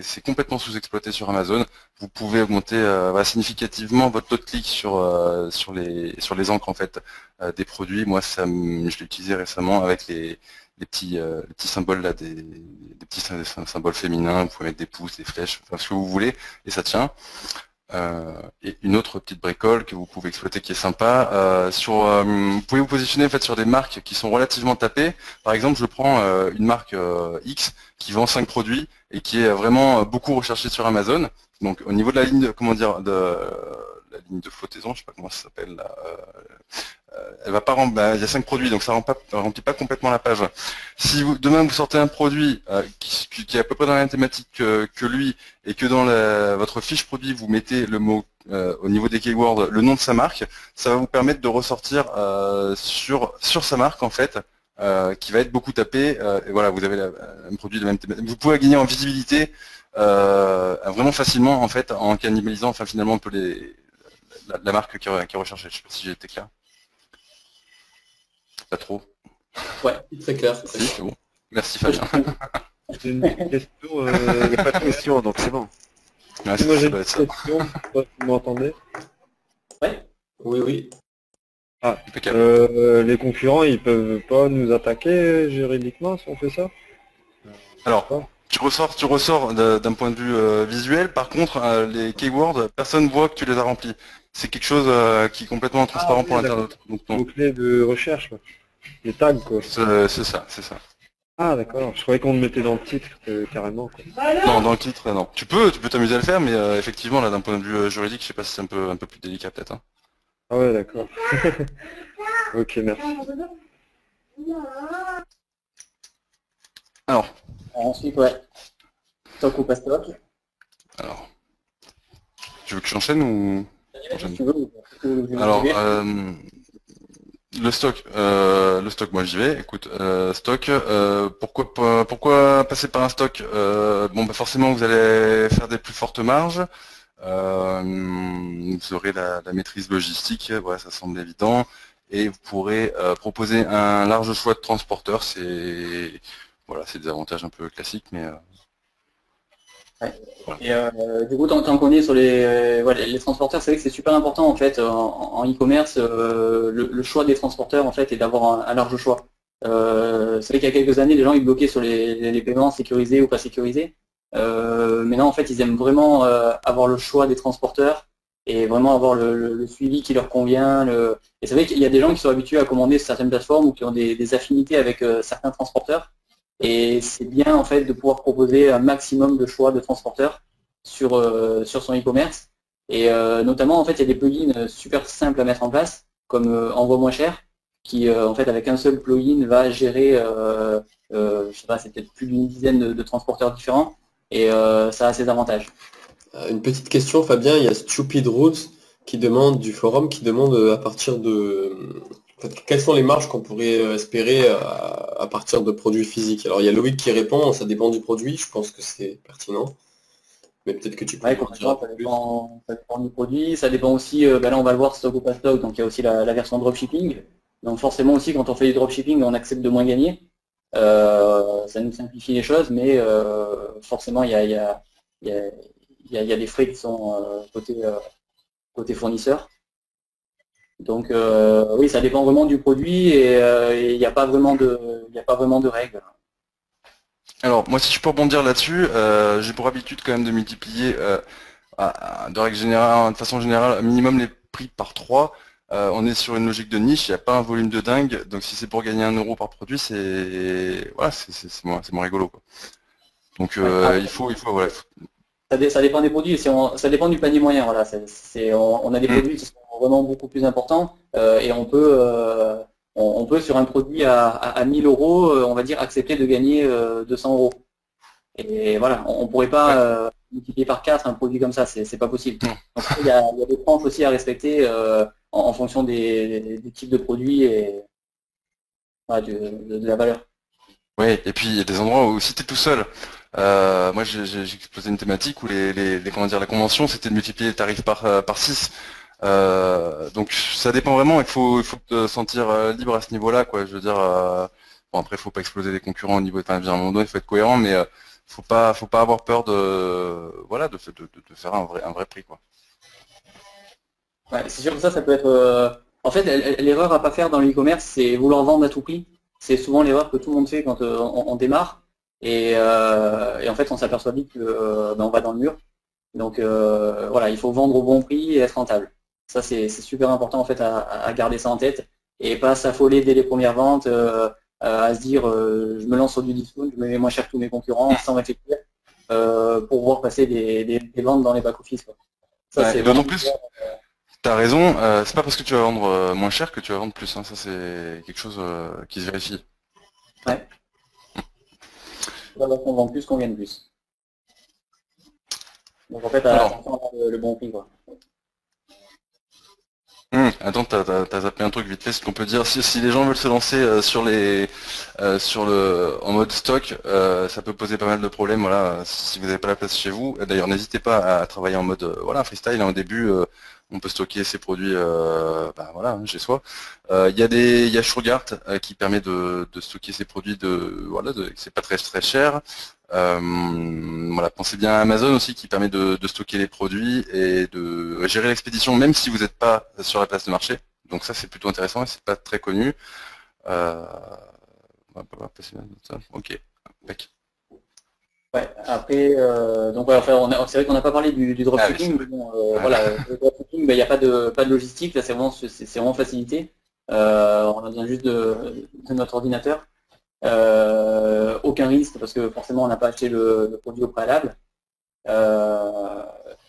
c'est complètement sous-exploité sur Amazon. Vous pouvez augmenter significativement votre taux de clic sur les encres en fait des produits. Moi je l'ai utilisé récemment avec les petits symboles là, des petits symboles féminins, vous pouvez mettre des pouces, des flèches, enfin ce que vous voulez, et ça tient. Et une autre petite bricole que vous pouvez exploiter qui est sympa, vous pouvez vous positionner en fait sur des marques qui sont relativement tapées. Par exemple, je prends une marque X qui vend 5 produits et qui est vraiment beaucoup recherchée sur Amazon. Donc au niveau de la ligne la ligne de flottaison, je sais pas comment ça s'appelle là, elle va pas il y a 5 produits, donc ça remplit pas complètement la page. Si demain vous sortez un produit qui est à peu près dans la même thématique que lui, et que dans votre fiche produit vous mettez le mot au niveau des keywords, le nom de sa marque, ça va vous permettre de ressortir sur sa marque en fait, qui va être beaucoup tapé. Et voilà, vous avez un produit de la même thématique. Vous pouvez gagner en visibilité vraiment facilement en fait, en cannibalisant finalement un peu la marque qui est recherchée. Je sais pas si j'ai été clair. Pas trop. Ouais, très clair. Si, c'est bon. Merci Fabien. C'est une question. Il n'y a pas de question, donc c'est bon. Ouais, Moi j'ai une doit être ça. question, je sais pas si vous m'entendez. Ouais. Oui. Impeccable. Les concurrents ils peuvent pas nous attaquer juridiquement si on fait ça? Alors, tu ressors d'un point de vue visuel, par contre, les keywords, personne ne voit que tu les as remplis. C'est quelque chose qui est complètement transparent pour l'internaute. Donc, non. Mots-clés de recherche, quoi. Les tags, quoi. C'est ça. Ah d'accord, je croyais qu'on le mettait dans le titre carrément, quoi. Non, dans le titre, non. Tu peux t'amuser à le faire, mais effectivement, là, d'un point de vue juridique, je sais pas si c'est un peu plus délicat, peut-être. Hein. Ah ouais, d'accord. Ok, merci. Alors, Ensuite, ouais, stock ou pas stock. alors, tu veux que j'enchaîne ou Si tu veux, alors, le stock, moi j'y vais. Écoute, stock, pourquoi passer par un stock? Bon, bah forcément, vous allez faire des plus fortes marges. Vous aurez la maîtrise logistique, voilà, ça semble évident. Et vous pourrez proposer un large choix de transporteurs. Voilà, c'est des avantages un peu classiques, mais ouais. voilà. Et du coup, tant qu'on est sur les transporteurs, c'est vrai que c'est super important en fait en e-commerce, le choix des transporteurs en fait et d'avoir un large choix. C'est vrai qu'il y a quelques années, les gens ils bloquaient sur les paiements sécurisés ou pas sécurisés. Maintenant, en fait, ils aiment vraiment avoir le choix des transporteurs et vraiment avoir le suivi qui leur convient. Et c'est vrai qu'il y a des gens qui sont habitués à commander sur certaines plateformes ou qui ont des affinités avec certains transporteurs. Et c'est bien en fait de pouvoir proposer un maximum de choix de transporteurs sur son e-commerce. Et notamment, en fait, il y a des plugins super simples à mettre en place, comme Envoie moins cher, qui en fait avec un seul plugin va gérer, je sais pas, c'est peut-être plus d'une dizaine de transporteurs différents. Et ça a ses avantages. Une petite question, Fabien, il y a Stupid Roots qui demande du forum, qui demande à partir de... en fait, quelles sont les marges qu'on pourrait espérer à partir de produits physiques. Alors il y a Loïc qui répond, ça dépend du produit, je pense que c'est pertinent. Mais peut-être que tu peux Ouais, en dire un peu plus. ça dépend du produit, ça dépend aussi, là on va le voir stock ou pas stock, donc il y a aussi la version dropshipping. Donc forcément aussi quand on fait du dropshipping on accepte de moins gagner. Ça nous simplifie les choses, mais forcément il y a des frais qui sont côté fournisseur. Donc oui, ça dépend vraiment du produit et il n'y a pas vraiment de règles. Alors, moi, si je peux rebondir là-dessus, j'ai pour habitude quand même de multiplier, de façon générale, un minimum les prix par 3. On est sur une logique de niche, il n'y a pas un volume de dingue, donc si c'est pour gagner 1 euro par produit, voilà, c'est moins rigolo, quoi. Donc Ouais. voilà. Ça dépend des produits, ça dépend du panier moyen. Voilà, on a des produits qui sont vraiment beaucoup plus importants et on peut sur un produit à 1000 euros, on va dire, accepter de gagner 200 euros. Et voilà, on ne pourrait Ouais. pas multiplier par 4 un produit comme ça, c'est pas possible. Non. Donc il y a des tranches aussi à respecter en fonction des types de produits et voilà, de la valeur. Ouais, et puis il y a des endroits où si tu es tout seul, moi j'ai exposé une thématique où comment dire, la convention c'était de multiplier les tarifs par 6. Donc ça dépend vraiment, il faut te sentir libre à ce niveau-là, quoi. Je veux dire, bon après il faut pas exploser les concurrents au niveau de, enfin, à un moment donné, il faut être cohérent, mais faut pas avoir peur voilà, de faire un vrai prix, quoi. Ouais, c'est sûr que ça peut être. En fait, l'erreur à pas faire dans le e-commerce, c'est vouloir vendre à tout prix. C'est souvent l'erreur que tout le monde fait quand on démarre. Et en fait, on s'aperçoit vite que on va dans le mur. Donc voilà, il faut vendre au bon prix et être rentable. Ça, c'est super important en fait à garder ça en tête et pas s'affoler dès les premières ventes, à se dire je me lance sur du discount, je me mets moins cher que tous mes concurrents sans réfléchir pour pouvoir passer des ventes dans les back-office, quoi. Ça, Ouais, c'est et d'autant vraiment. plus, t'as raison, c'est pas parce que tu vas vendre moins cher que tu vas vendre plus, hein. Ça c'est quelque chose qui se vérifie. Ouais. Parce qu'on vend plus qu'on gagne plus. Donc en fait, Alors, attention à avoir le bon prix, quoi. attends, t'as zappé un truc vite fait, ce qu'on peut dire, si les gens veulent se lancer en mode stock, ça peut poser pas mal de problèmes, voilà, si vous n'avez pas la place chez vous. D'ailleurs, n'hésitez pas à travailler en mode voilà, freestyle, hein, au début, on peut stocker ses produits voilà, hein, chez soi. Il y a Shurgart qui permet de stocker ses produits voilà, c'est pas très cher. Voilà, pensez bien à Amazon aussi qui permet de stocker les produits et de gérer l'expédition même si vous n'êtes pas sur la place de marché. Donc ça c'est plutôt intéressant et c'est pas très connu. Euh, Ok. Tac. Ouais, après, donc voilà, enfin, c'est vrai qu'on n'a pas parlé du Ah oui, dropshipping, c'est mais vrai. bon, Ouais. voilà, le dropshipping, il n'y a pas de logistique, là c'est vraiment facilité. On a besoin juste de notre ordinateur. Aucun risque parce que forcément on n'a pas acheté le produit au préalable. Euh,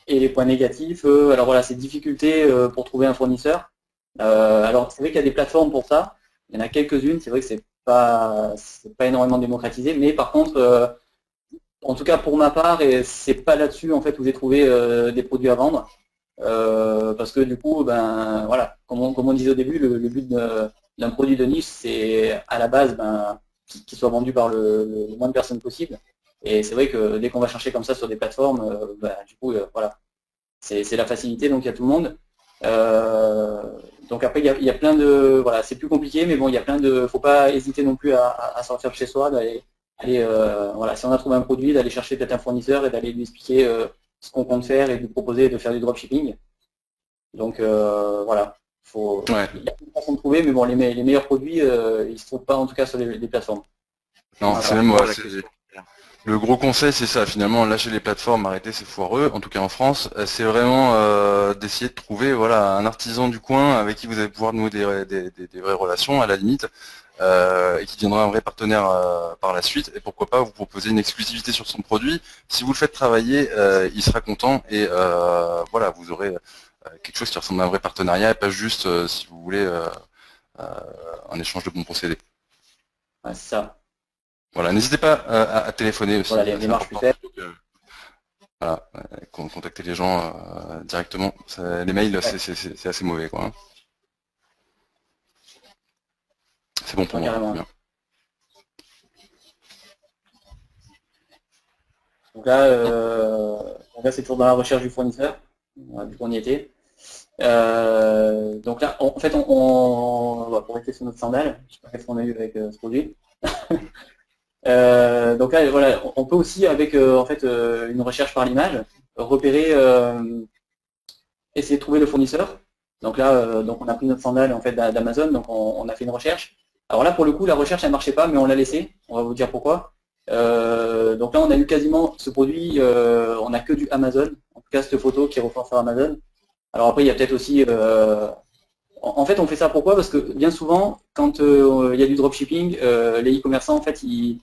et les points négatifs, alors voilà, c'est difficulté pour trouver un fournisseur. Alors c'est vrai qu'il y a des plateformes pour ça, il y en a quelques-unes, c'est vrai que c'est c'est pas énormément démocratisé, mais par contre, en tout cas pour ma part, et c'est pas là-dessus en fait où j'ai trouvé des produits à vendre, parce que du coup, ben voilà, comme on disait au début, le but d'un produit de niche, c'est à la base qu'il soit vendu par le moins de personnes possible. Et c'est vrai que dès qu'on va chercher comme ça sur des plateformes, du coup, voilà, c'est la facilité, donc il y a tout le monde. Donc après, il y a plein de, voilà, c'est plus compliqué, mais bon, il y a plein de, faut pas hésiter non plus à sortir de chez soi, voilà, si on a trouvé un produit, d'aller chercher peut-être un fournisseur et d'aller lui expliquer ce qu'on compte faire et de lui proposer de faire du dropshipping. Donc voilà, il y a une façon de trouver, mais bon, les meilleurs produits, ils se trouvent pas en tout cas sur les plateformes. Non, c'est même le gros conseil, c'est ça, finalement, lâcher les plateformes, arrêter, c'est foireux, en tout cas en France, c'est vraiment d'essayer de trouver voilà, un artisan du coin avec qui vous allez pouvoir nouer des vraies relations, à la limite, et qui deviendra un vrai partenaire par la suite, et pourquoi pas vous proposer une exclusivité sur son produit. Si vous le faites travailler, il sera content, et voilà, vous aurez quelque chose qui ressemble à un vrai partenariat, et pas juste, si vous voulez, un échange de bons procédés. Ouais, c'est ça. Voilà, n'hésitez pas à téléphoner aussi. Voilà, les marches plus faibles. Voilà, contacter les gens directement. Les mails, ouais. C'est assez mauvais, quoi. Hein. C'est bon pour moi. Bien. Donc là, c'est toujours dans la recherche du fournisseur. Du coup, on y était. Donc là, en fait, on va pour rester sur notre sandale. Je sais pas qu'est-ce qu'on a eu avec ce produit. Donc là, voilà, on peut aussi avec en fait une recherche par l'image repérer, essayer de trouver le fournisseur. Donc là, donc on a pris notre sandale en fait d'Amazon, donc on a fait une recherche. Alors là, pour le coup, la recherche elle marchait pas, mais on l'a laissé. On va vous dire pourquoi. Donc là, on a eu quasiment ce produit, on n'a que du Amazon. En tout cas, cette photo qui reprend sur Amazon. Alors après, il y a peut-être aussi en fait, on fait ça pourquoi? Parce que bien souvent, quand il y a du dropshipping, les e-commerçants, en fait, ils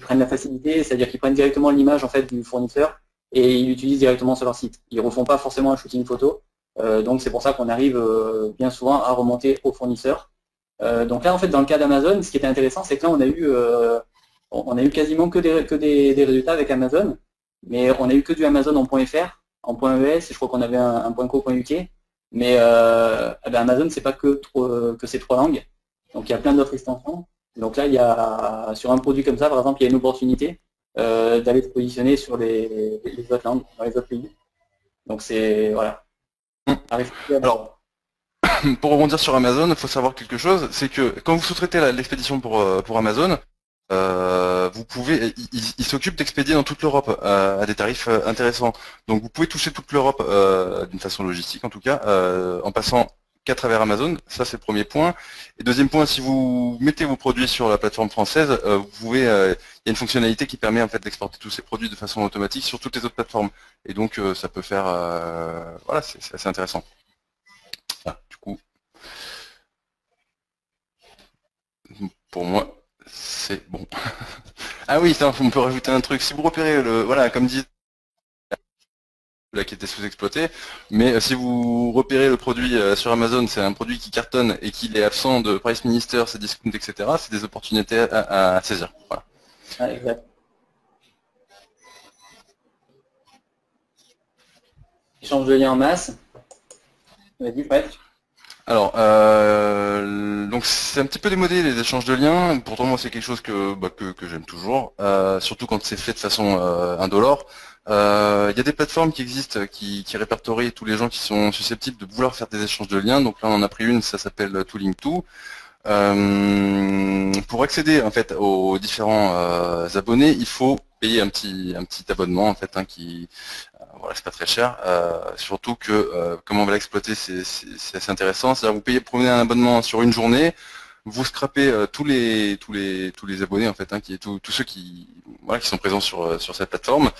prennent la facilité, c'est-à-dire qu'ils prennent directement l'image en fait du fournisseur et ils l'utilisent directement sur leur site. Ils ne refont pas forcément un shooting photo. Donc c'est pour ça qu'on arrive bien souvent à remonter au fournisseur. Donc là, en fait, dans le cas d'Amazon, ce qui était intéressant, c'est que là, on a eu quasiment que des résultats avec Amazon, mais on a eu que du Amazon en .fr, en .es, et je crois qu'on avait un .co.uk. Mais Amazon, c'est pas que ces 3 langues. Donc il y a plein d'autres extensions. Donc là, il y a sur un produit comme ça, par exemple, il y a une opportunité d'aller se positionner sur les autres langues, dans les autres pays. Donc c'est voilà. Alors, pour rebondir sur Amazon, il faut savoir quelque chose, c'est que quand vous sous-traitez l'expédition pour Amazon, vous pouvez, ils s'occupent d'expédier dans toute l'Europe à des tarifs intéressants. Donc vous pouvez toucher toute l'Europe d'une façon logistique en tout cas, en passant qu'à travers Amazon. Ça c'est le premier point. Et deuxième point, si vous mettez vos produits sur la plateforme française, vous pouvez, il y a une fonctionnalité qui permet en fait d'exporter tous ces produits de façon automatique sur toutes les autres plateformes. Et donc ça peut faire, voilà, c'est assez intéressant. Ah, du coup, pour moi. C'est bon. Ah oui, on peut rajouter un truc. Si vous repérez voilà, comme dit là qui était sous-exploité, mais si vous repérez le produit sur Amazon, c'est un produit qui cartonne et qu'il est absent de Price Minister, ses discounts, etc. C'est des opportunités à saisir. Voilà. Ah, exact. Échange de liens en masse. Vas-y, Fred. Alors, donc c'est un petit peu démodé les échanges de liens. Pourtant moi c'est quelque chose que j'aime toujours, surtout quand c'est fait de façon indolore. Il y a des plateformes qui existent qui répertorient tous les gens qui sont susceptibles de vouloir faire des échanges de liens. Donc là on en a pris une, ça s'appelle Tooling2. Pour accéder en fait aux différents abonnés, il faut payer un petit abonnement en fait qui voilà, c'est pas très cher, surtout que comment on va l'exploiter, c'est assez intéressant. C'est-à-dire vous prenez un abonnement sur une journée, vous scrapez tous les abonnés en fait, tous ceux qui sont présents sur cette plateforme,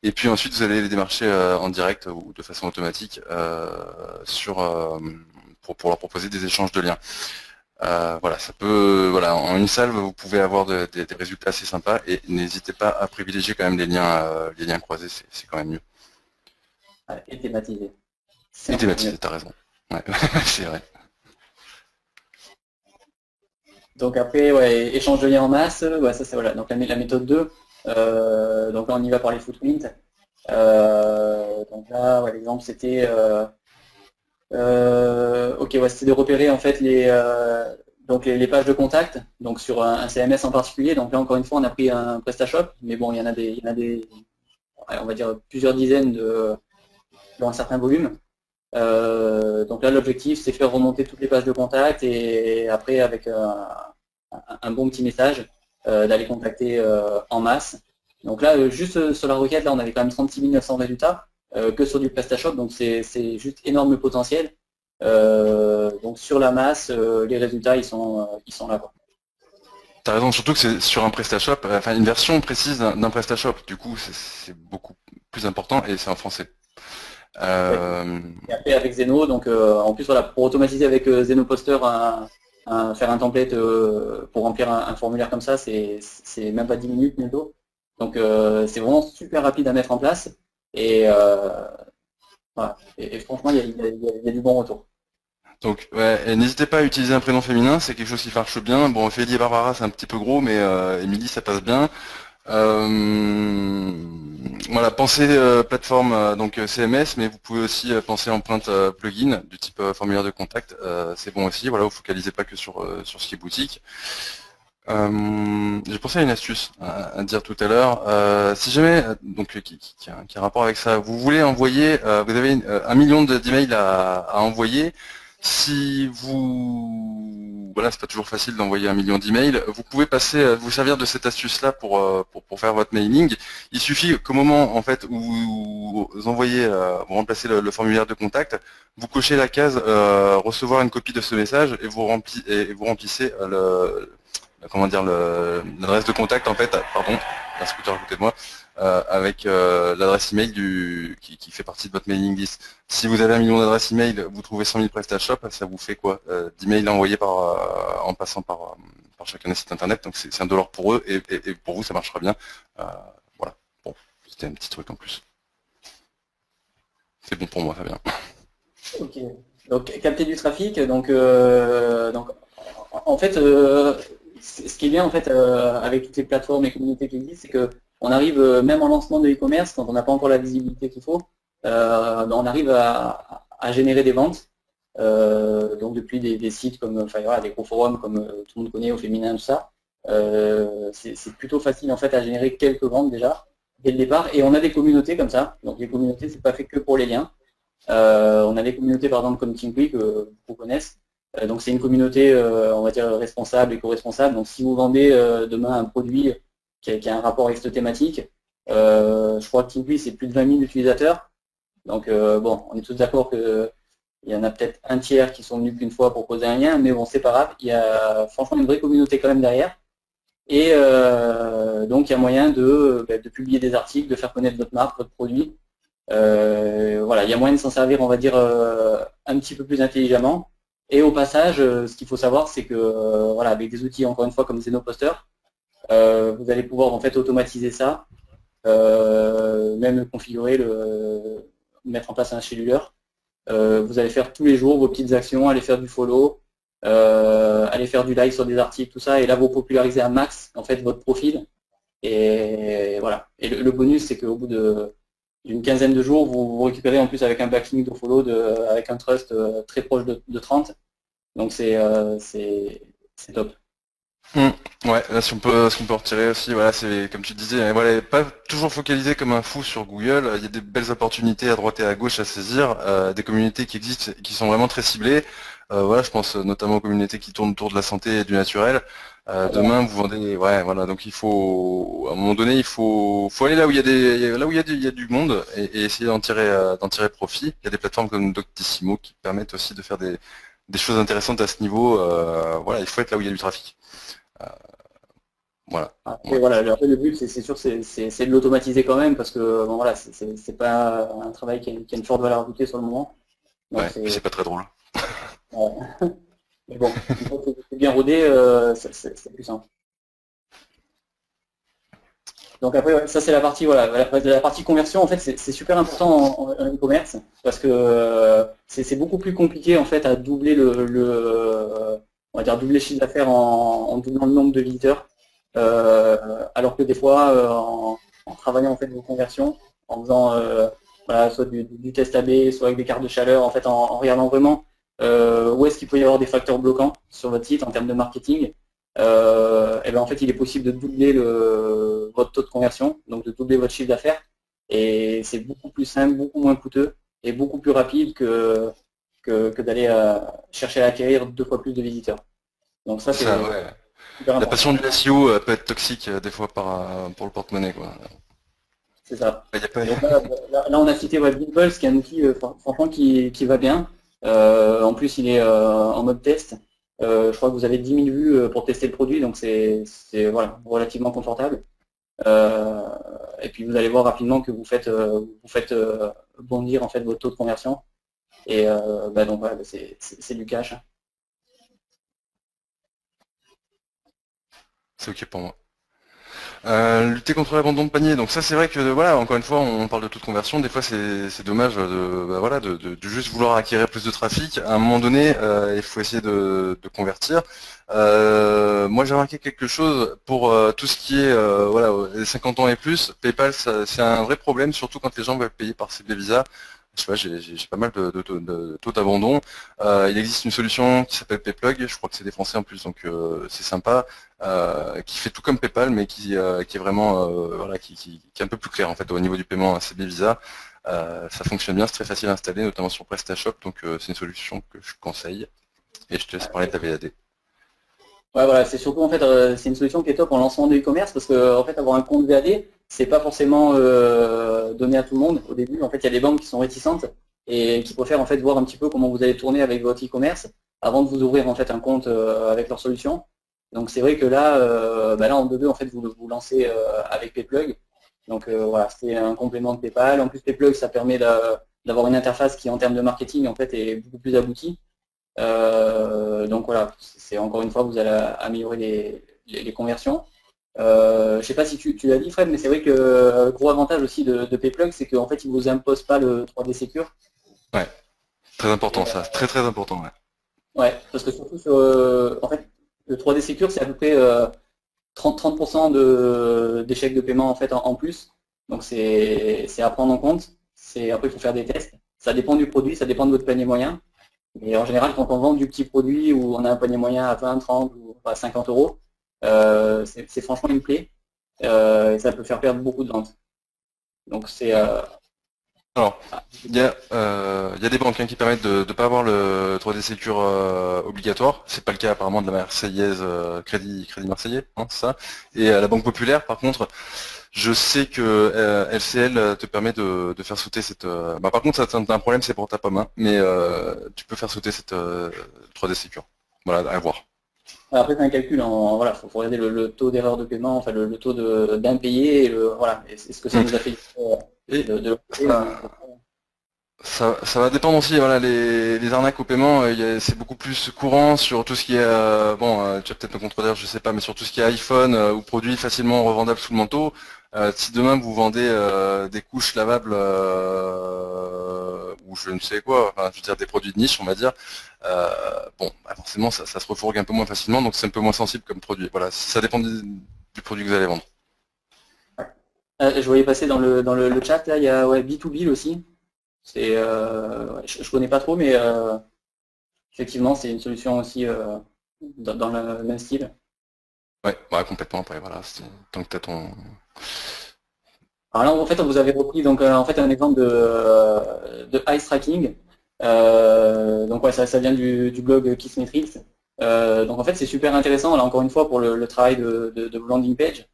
et puis ensuite vous allez les démarcher en direct ou de façon automatique pour leur proposer des échanges de liens. Voilà, ça peut, voilà, en une salve, vous pouvez avoir des résultats assez sympas, et n'hésitez pas à privilégier quand même les liens croisés, c'est quand même mieux. Et thématisé. Et thématisé, t'as raison. Ouais, c'est vrai. Donc après, ouais, échange de liens en masse, ouais, ça c'est voilà. Donc la méthode 2, donc là on y va par les footprints. Donc là, ouais, l'exemple c'était ok, ouais, c'était de repérer en fait donc les pages de contact, donc sur un CMS en particulier. Donc là encore une fois on a pris un PrestaShop, mais bon il y en a des ouais, on va dire plusieurs dizaines dans un certain volume. Donc là l'objectif c'est faire remonter toutes les pages de contact et après avec un bon petit message d'aller contacter en masse. Donc là juste sur la requête là on avait quand même 36 900 résultats que sur du PrestaShop, donc c'est juste énorme le potentiel. Donc sur la masse les résultats ils sont là quoi. T'as raison, surtout que c'est sur un PrestaShop, enfin une version précise d'un PrestaShop, du coup c'est beaucoup plus important et c'est en français. Et après avec Zeno, donc en plus voilà, pour automatiser avec Zenoposter faire un template pour remplir un formulaire comme ça, c'est même pas 10 minutes bientôt. Donc c'est vraiment super rapide à mettre en place et, voilà. Et franchement il y a du bon retour. Donc ouais, n'hésitez pas à utiliser un prénom féminin, c'est quelque chose qui marche bien. Bon, Ophélie et Barbara c'est un petit peu gros, mais Émilie ça passe bien. Voilà, pensez plateforme donc CMS, mais vous pouvez aussi penser empreinte plugin du type formulaire de contact, c'est bon aussi. Voilà, vous focalisez pas que sur ce qui est boutique. J'ai pensé à une astuce à dire tout à l'heure. Si jamais, donc qui a un rapport avec ça, vous voulez envoyer, vous avez 1 million d'emails à envoyer. Si vous, voilà, c'est pas toujours facile d'envoyer 1 million d'emails, vous pouvez vous servir de cette astuce-là pour faire votre mailing. Il suffit qu'au moment en fait où vous envoyez, vous remplacez le formulaire de contact, vous cochez la case recevoir une copie de ce message et vous remplissez comment dire l'adresse de contact en fait, pardon, un scooter à côté de moi, avec l'adresse email qui fait partie de votre mailing list. Si vous avez 1 million d'adresses email, vous trouvez 100 000 PrestaShop, ça vous fait quoi 10 mails envoyés en passant par chacun des sites internet, donc c'est $1 pour eux et pour vous ça marchera bien. Voilà, bon, c'était un petit truc en plus. C'est bon pour moi, ça vient. Ok, donc capter du trafic, donc en fait ce qui est bien en fait avec toutes les plateformes et communautés qui existent, c'est que on arrive même en lancement de e-commerce, quand on n'a pas encore la visibilité qu'il faut, on arrive à générer des ventes. Donc depuis des sites comme enfin, voilà, des gros forums comme tout le monde connaît au féminin, tout ça. C'est plutôt facile en fait à générer quelques ventes déjà dès le départ. Et on a des communautés comme ça. Donc les communautés, c'est pas fait que pour les liens. On a des communautés par exemple comme TeamQuick, que vous connaissez. Donc c'est une communauté, on va dire, responsable, éco-responsable. Donc si vous vendez demain un produit qui a un rapport avec cette thématique, je crois que TeamQuick c'est plus de 20 000 utilisateurs. Donc bon, on est tous d'accord que il y en a peut-être un tiers qui sont venus qu'une fois pour poser un lien, mais bon, c'est pas grave. Il y a franchement une vraie communauté quand même derrière. Et donc il y a moyen de publier des articles, de faire connaître votre marque, votre produit. Voilà, il y a moyen de s'en servir, on va dire, un petit peu plus intelligemment. Et au passage, ce qu'il faut savoir, c'est que voilà, avec des outils encore une fois comme Zenoposter, vous allez pouvoir en fait automatiser ça, même configurer mettre en place un scheduler. Vous allez faire tous les jours vos petites actions, aller faire du follow, aller faire du like sur des articles, tout ça, et là vous popularisez un max en fait votre profil. Et voilà. Et le bonus, c'est qu'au bout d'une quinzaine de jours, vous récupérez en plus avec un backlink de follow avec un trust très proche de 30. Donc c'est top. Ouais, là, ce qu'on peut retirer aussi, voilà, c'est comme tu disais, voilà, pas toujours focalisé comme un fou sur Google. Il y a des belles opportunités à droite et à gauche à saisir, des communautés qui existent, qui sont vraiment très ciblées. Voilà, je pense notamment aux communautés qui tournent autour de la santé et du naturel. Demain, vous vendez, ouais, voilà, donc il faut, à un moment donné, il faut aller là où il y a il y a du monde et essayer d'en tirer profit. Il y a des plateformes comme Doctissimo qui permettent aussi de faire des choses intéressantes à ce niveau. Voilà, il faut être là où il y a du trafic. Voilà. Après, voilà, le but, c'est sûr, c'est de l'automatiser quand même, parce que bon, voilà, c'est pas un travail qui a une forte valeur ajoutée sur le moment. Donc, ouais, c'est pas très drôle. Ouais. Mais bon, une fois que c'est bien rodé, c'est plus simple. Donc après, ouais, ça c'est la partie, voilà, la partie conversion, en fait, c'est super important en e-commerce, parce que c'est beaucoup plus compliqué en fait à doubler on va dire doubler le chiffre d'affaires en doublant le nombre de visiteurs, alors que des fois, en travaillant en fait vos conversions, en faisant voilà, soit du test AB, soit avec des cartes de chaleur, en fait en regardant vraiment où est-ce qu'il peut y avoir des facteurs bloquants sur votre site en termes de marketing, et ben en fait il est possible de doubler votre taux de conversion, donc de doubler votre chiffre d'affaires, et c'est beaucoup plus simple, beaucoup moins coûteux et beaucoup plus rapide que d'aller chercher à acquérir 2 fois plus de visiteurs. Donc ça, c'est Ouais. super La important. passion du SEO peut être toxique des fois pour le porte-monnaie, quoi. C'est ça. Y a pas- Donc là, on a cité Gimpulse, qui est un outil franchement qui va bien. En plus, il est en mode test. Je crois que vous avez 10 000 vues pour tester le produit, donc c'est voilà, relativement confortable. Et puis vous allez voir rapidement que vous faites bondir en fait votre taux de conversion. Et donc voilà, c'est du cash. C'est ok pour moi. Lutter contre l'abandon de panier, donc ça c'est vrai que voilà, encore une fois on parle de taux de conversion, des fois c'est dommage de juste vouloir acquérir plus de trafic. À un moment donné, il faut essayer de convertir. Moi j'ai remarqué quelque chose pour tout ce qui est voilà, les 50 ans et plus, PayPal c'est un vrai problème, surtout quand les gens veulent payer par CB Visa. Je sais pas, j'ai pas mal de taux d'abandon. Il existe une solution qui s'appelle PayPlug, je crois que c'est des Français en plus, donc c'est sympa, qui fait tout comme PayPal, mais qui est vraiment voilà, qui est un peu plus clair en fait au niveau du paiement à CB Visa. Ça fonctionne bien, c'est très facile à installer, notamment sur PrestaShop, donc c'est une solution que je conseille. Et je te laisse parler de ta VAD. Ouais, voilà, c'est surtout en fait, c'est une solution qui est top en lancement de e-commerce parce que en fait, avoir un compte VAD, c'est pas forcément donné à tout le monde au début. En fait, il y a des banques qui sont réticentes et qui préfèrent en fait voir un petit peu comment vous allez tourner avec votre e-commerce avant de vous ouvrir en fait un compte avec leur solution. Donc c'est vrai que là, là en 2.2 en fait vous lancez avec PayPlug. Donc voilà, c'est un complément de PayPal. En plus PayPlug, ça permet d'avoir une interface qui en termes de marketing en fait est beaucoup plus aboutie. Donc voilà, c'est encore une fois, vous allez améliorer les conversions. Je sais pas si tu l'as dit Fred, mais c'est vrai que le gros avantage aussi de PayPlug, c'est qu'en fait, il vous impose pas le 3D Secure. Ouais, très important ça, très très important. Ouais. Ouais, parce que surtout sur, en fait, le 3D Secure, c'est à peu près 30% d'échecs de paiement en fait en plus. Donc c'est à prendre en compte. Après, il faut faire des tests. Ça dépend du produit, ça dépend de votre panier moyen. Et en général, quand on vend du petit produit où on a un panier moyen à 20, 30 ou à 50 euros, c'est franchement une plaie et ça peut faire perdre beaucoup de ventes. Donc c'est... Alors, il y a des banques qui permettent de ne pas avoir le 3D Secure obligatoire. C'est pas le cas apparemment de la Marseillaise Crédit Marseillais, hein, c'est ça. Et la Banque Populaire, par contre, je sais que LCL te permet de faire sauter cette. Par contre, ça un problème, c'est pour ta pomme, hein, mais tu peux faire sauter cette 3D Secure. Voilà, à voir. Après, c'est un calcul. Voilà, faut regarder le taux d'erreur de paiement, enfin le taux d'impayé, et voilà, et c'est ce que ça nous a fait de ça va dépendre aussi, voilà, les arnaques au paiement, c'est beaucoup plus courant sur tout ce qui est, tu vas peut-être me contredire, je sais pas, mais sur tout ce qui est iPhone ou produits facilement revendables sous le manteau. Si demain vous vendez des couches lavables ou je ne sais quoi, enfin, je veux dire des produits de niche, on va dire, forcément ça se refourgue un peu moins facilement, donc c'est un peu moins sensible comme produit. Voilà, ça dépend du produit que vous allez vendre. Je voyais passer dans le chat, là, il y a B2B aussi. Je connais pas trop, mais effectivement, c'est une solution aussi dans le même style. Ouais, complètement. Après, voilà, tant que tu as ton... Alors là, en fait, on vous avait repris donc en fait un exemple de ice tracking. Donc ouais, ça vient du blog Kissmetrics. Donc en fait, c'est super intéressant. Là, encore une fois, pour le travail de landing page.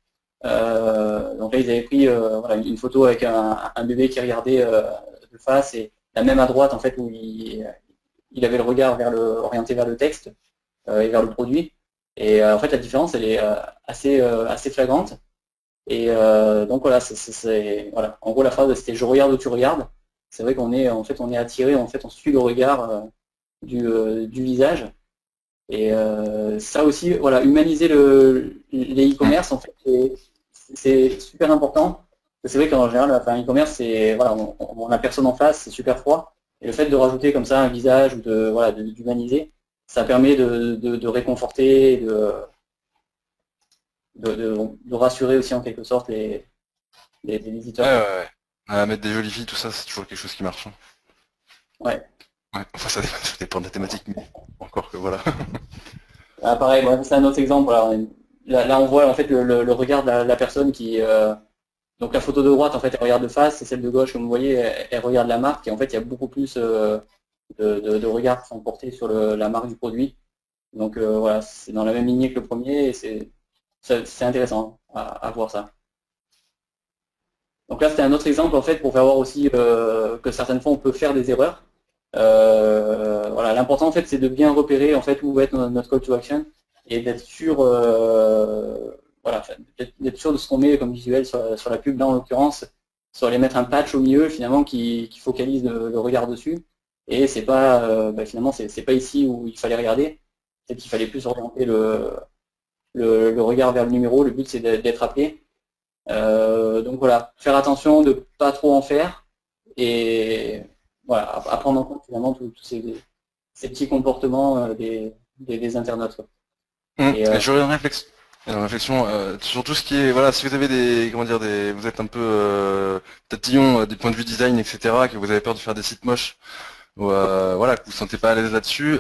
Donc là, ils avaient pris voilà, une photo avec un bébé qui regardait de face et la même à droite en fait où il avait le regard orienté vers le texte et vers le produit. Et en fait, la différence, elle est assez flagrante. Et donc voilà, voilà. En gros, la phrase c'était je regarde où tu regardes. C'est vrai qu'on est attiré, en fait, on suit le regard du visage. Et ça aussi, voilà, humaniser les e-commerce, en fait, c'est super important. C'est vrai qu'en général, enfin, e-commerce, c'est voilà, on a personne en face, c'est super froid. Et le fait de rajouter comme ça un visage ou d'humaniser, ça permet de réconforter, de rassurer aussi en quelque sorte les visiteurs. Ouais. Mettre des jolies filles, tout ça, c'est toujours quelque chose qui marche. Hein. Ouais. Enfin, ça dépend de la thématique, mais encore que voilà. Ah, pareil, c'est un autre exemple. Voilà. Là, on voit en fait le regard de la personne qui... donc la photo de droite, en fait, elle regarde de face, et celle de gauche, comme vous voyez, elle regarde la marque, et en fait, il y a beaucoup plus de regards qui sont portés sur la marque du produit. Donc voilà, c'est dans la même lignée que le premier, et c'est intéressant à voir ça. Donc là, c'était un autre exemple, en fait, pour faire voir aussi que certaines fois, on peut faire des erreurs. Voilà, l'important, en fait, c'est de bien repérer, en fait, où va être notre call to action, et d'être sûr, voilà, d'être sûr de ce qu'on met comme visuel sur la pub. Là, en l'occurrence, sur aller mettre un patch au milieu, finalement, qui focalise le regard dessus. Et c'est pas, finalement, c'est pas ici où il fallait regarder. Peut-être qu'il fallait plus orienter le regard vers le numéro. Le but, c'est d'être appelé. Donc voilà, faire attention de pas trop en faire et voilà, à prendre en compte finalement tous ces petits comportements des internautes. Et j'aurais une réflexion sur tout ce qui est, voilà, si vous avez vous êtes un peu tatillon du point de vue design, etc., que vous avez peur de faire des sites moches, voilà, que vous ne vous sentez pas à l'aise là-dessus,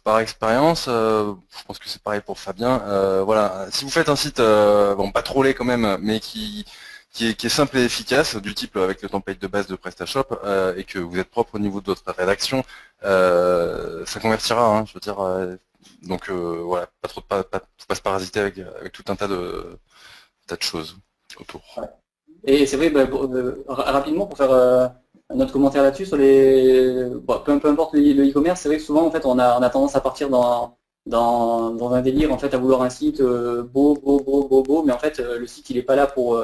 par expérience, je pense que c'est pareil pour Fabien, voilà, si vous faites un site, bon, pas trop laid quand même, mais qui est simple et efficace, du type avec le template de base de PrestaShop, et que vous êtes propre au niveau de votre rédaction, ça convertira, hein, je veux dire, donc voilà, faut pas se parasiter avec tout un tas de choses autour. Ouais. Et c'est vrai, rapidement pour faire un autre commentaire là-dessus sur peu importe le e-commerce, c'est vrai que souvent en fait on a tendance à partir dans un délire en fait à vouloir un site beau, mais en fait le site il est pas là pour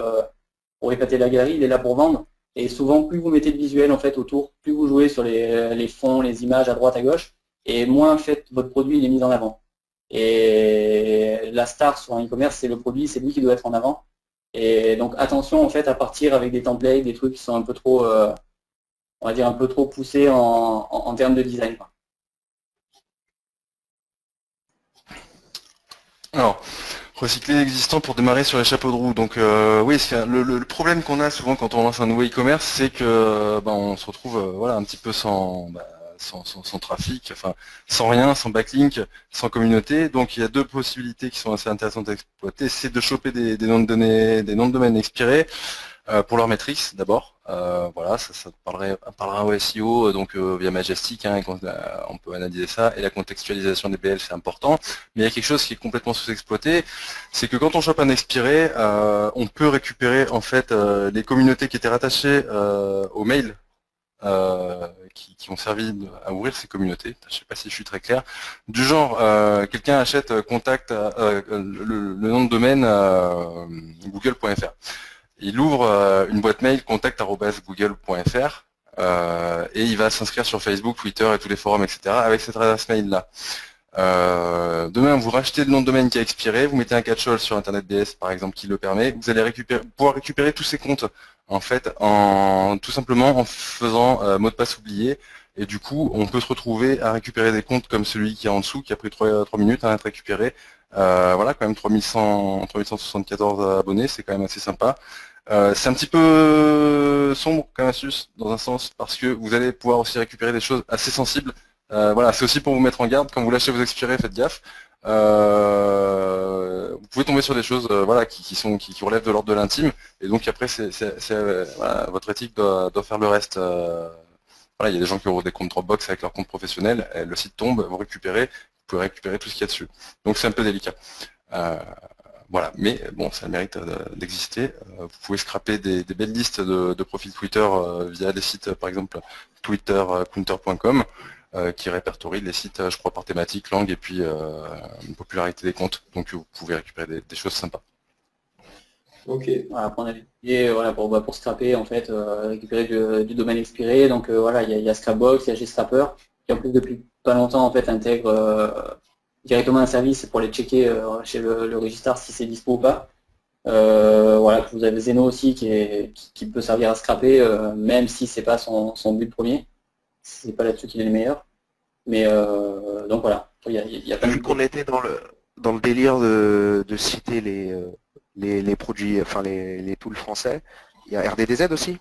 épater la galerie, il est là pour vendre. Et souvent plus vous mettez de visuel en fait autour, plus vous jouez sur les fonds, les images à droite à gauche, et moins en fait votre produit il est mis en avant. Et la star sur un e-commerce c'est le produit, c'est lui qui doit être en avant. Et donc attention en fait à partir avec des templates, des trucs qui sont un peu trop, on va dire un peu trop poussés en termes de design. Alors, recycler l'existant pour démarrer sur les chapeaux de roue. Donc oui, le problème qu'on a souvent quand on lance un nouveau e-commerce, c'est que on se retrouve voilà, un petit peu sans trafic, enfin sans rien, sans backlink, sans communauté. Donc il y a deux possibilités qui sont assez intéressantes à exploiter. C'est de choper des noms de données, des noms de domaine expirés pour leur matrice d'abord. Voilà, ça parlera au SEO, donc via Majestic, hein, on peut analyser ça. Et la contextualisation des BL, c'est important. Mais il y a quelque chose qui est complètement sous-exploité, c'est que quand on chope un expiré, on peut récupérer en fait les communautés qui étaient rattachées au mail qui ont servi à ouvrir ces communautés. Je ne sais pas si je suis très clair. Du genre, quelqu'un achète contact le nom de domaine google.fr. Il ouvre une boîte mail contact@google.fr et il va s'inscrire sur Facebook, Twitter et tous les forums, etc. avec cette adresse mail-là. Demain, vous rachetez le nom de domaine qui a expiré, vous mettez un catch-all sur Internet DS par exemple qui le permet, vous allez pouvoir récupérer tous ces comptes en fait tout simplement en faisant mot de passe oublié, et du coup on peut se retrouver à récupérer des comptes comme celui qui est en dessous qui a pris 3 minutes à être récupéré. Voilà, quand même 3174 abonnés, c'est quand même assez sympa. C'est un petit peu sombre comme astuce dans un sens parce que vous allez pouvoir aussi récupérer des choses assez sensibles. Voilà, c'est aussi pour vous mettre en garde. Quand vous lâchez vos expirés, faites gaffe. Vous pouvez tomber sur des choses voilà, qui relèvent de l'ordre de l'intime, et donc après voilà, votre éthique doit faire le reste. Voilà, il y a des gens qui ont des comptes Dropbox avec leur compte professionnel, et le site tombe, vous pouvez récupérer tout ce qu'il y a dessus. Donc c'est un peu délicat. Voilà, mais bon, ça mérite d'exister. Vous pouvez scraper des belles listes de profils Twitter via des sites, par exemple Twitter.com, qui répertorie les sites, je crois, par thématique, langue et puis une popularité des comptes. Donc vous pouvez récupérer des choses sympas. Ok. Voilà, et voilà, pour scraper, en fait, récupérer du domaine expiré. Donc voilà, il y a Scrapbox, il y a Gscraper, qui en plus depuis pas longtemps en fait intègre directement un service pour les checker chez le Registar si c'est dispo ou pas. Voilà, vous avez Zeno aussi qui peut servir à scraper, même si c'est pas son but premier. C'est pas là-dessus qu'il est le meilleur. Mais donc voilà, il y a pas Vu qu'on était dans le délire de citer les produits, enfin les tools français, il y a RDDZ aussi.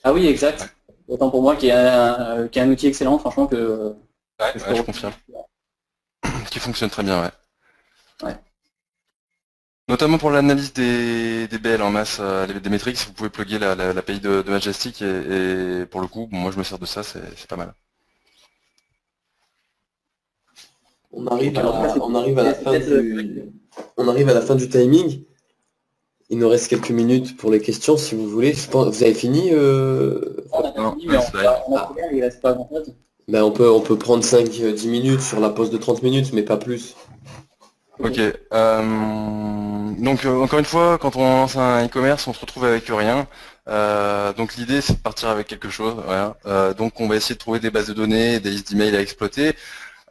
Ah oui, exact. Autant pour moi qui est un outil excellent, franchement, que je confirme. Qui fonctionne très bien, ouais. Notamment pour l'analyse des BL en masse, des métriques, vous pouvez plugger l'API de Majestic et pour le coup, moi je me sers de ça, c'est pas mal. On arrive à la fin du timing. Il nous reste quelques minutes pour les questions, si vous voulez. Vous avez fini On a pas fini, mais il reste pas grand-chose. Ben, on peut prendre 5-10 minutes sur la pause de 30 minutes, mais pas plus. Ok. Donc encore une fois, quand on lance un e-commerce, on se retrouve avec rien. Donc l'idée c'est de partir avec quelque chose. Voilà. Donc on va essayer de trouver des bases de données, des listes d'emails à exploiter.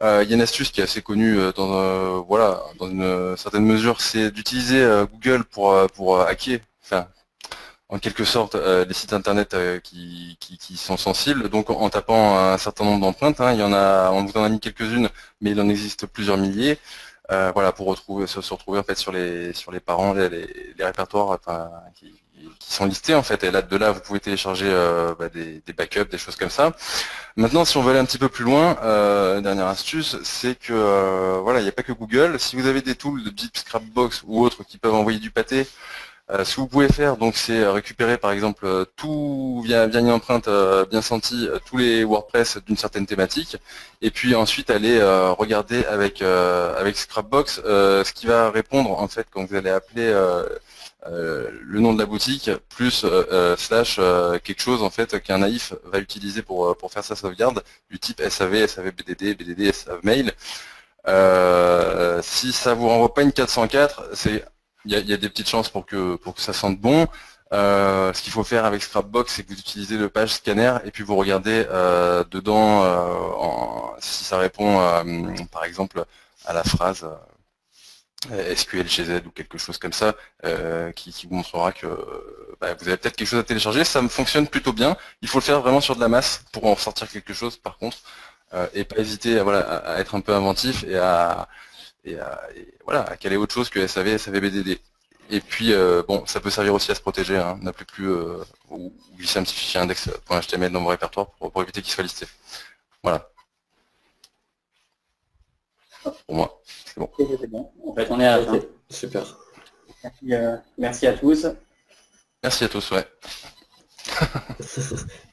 Il y a une astuce qui est assez connue dans une certaine mesure, c'est d'utiliser Google pour hacker, enfin en quelque sorte les sites internet qui sont sensibles. Donc en tapant un certain nombre d'empreintes, il y en a, on vous en a mis quelques-unes, mais il en existe plusieurs milliers. Voilà, pour se retrouver en fait sur les parents, les répertoires enfin, qui sont listés en fait. Et là de là vous pouvez télécharger des backups, des choses comme ça. Maintenant, si on veut aller un petit peu plus loin, dernière astuce, c'est que voilà, il n'y a pas que Google. Si vous avez des tools de type Scrapbox ou autres qui peuvent envoyer du pâté, ce que vous pouvez faire, donc, c'est récupérer par exemple tout via une empreinte bien sentie, tous les WordPress d'une certaine thématique, et puis ensuite aller regarder avec Scrapbox ce qui va répondre en fait quand vous allez appeler le nom de la boutique plus slash quelque chose en fait qu'un naïf va utiliser pour faire sa sauvegarde du type SAV, SAV BDD, SAV mail. Si ça vous renvoie pas une 404, il y a des petites chances pour que ça sente bon. Ce qu'il faut faire avec Scrapbox, c'est que vous utilisez le page scanner et puis vous regardez dedans si ça répond par exemple à la phrase SQL chez Z ou quelque chose comme ça qui vous montrera que vous avez peut-être quelque chose à télécharger. Ça me fonctionne plutôt bien. Il faut le faire vraiment sur de la masse pour en sortir quelque chose par contre et pas hésiter à être un peu inventif et à caler autre chose que SAV, BDD. Et puis, bon, ça peut servir aussi à se protéger, hein, n'appelez plus ou glisser un petit fichier index.html dans vos répertoires pour éviter qu'il soit listé. Voilà. Pour moi, c'est bon. C'est bon. En fait, on est à la fin. Super. Merci à tous. Merci à tous, ouais.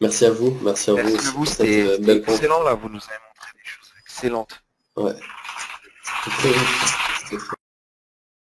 Merci à vous. Merci à vous, c'était excellent là, vous nous avez montré des choses excellentes. Ouais. C'était très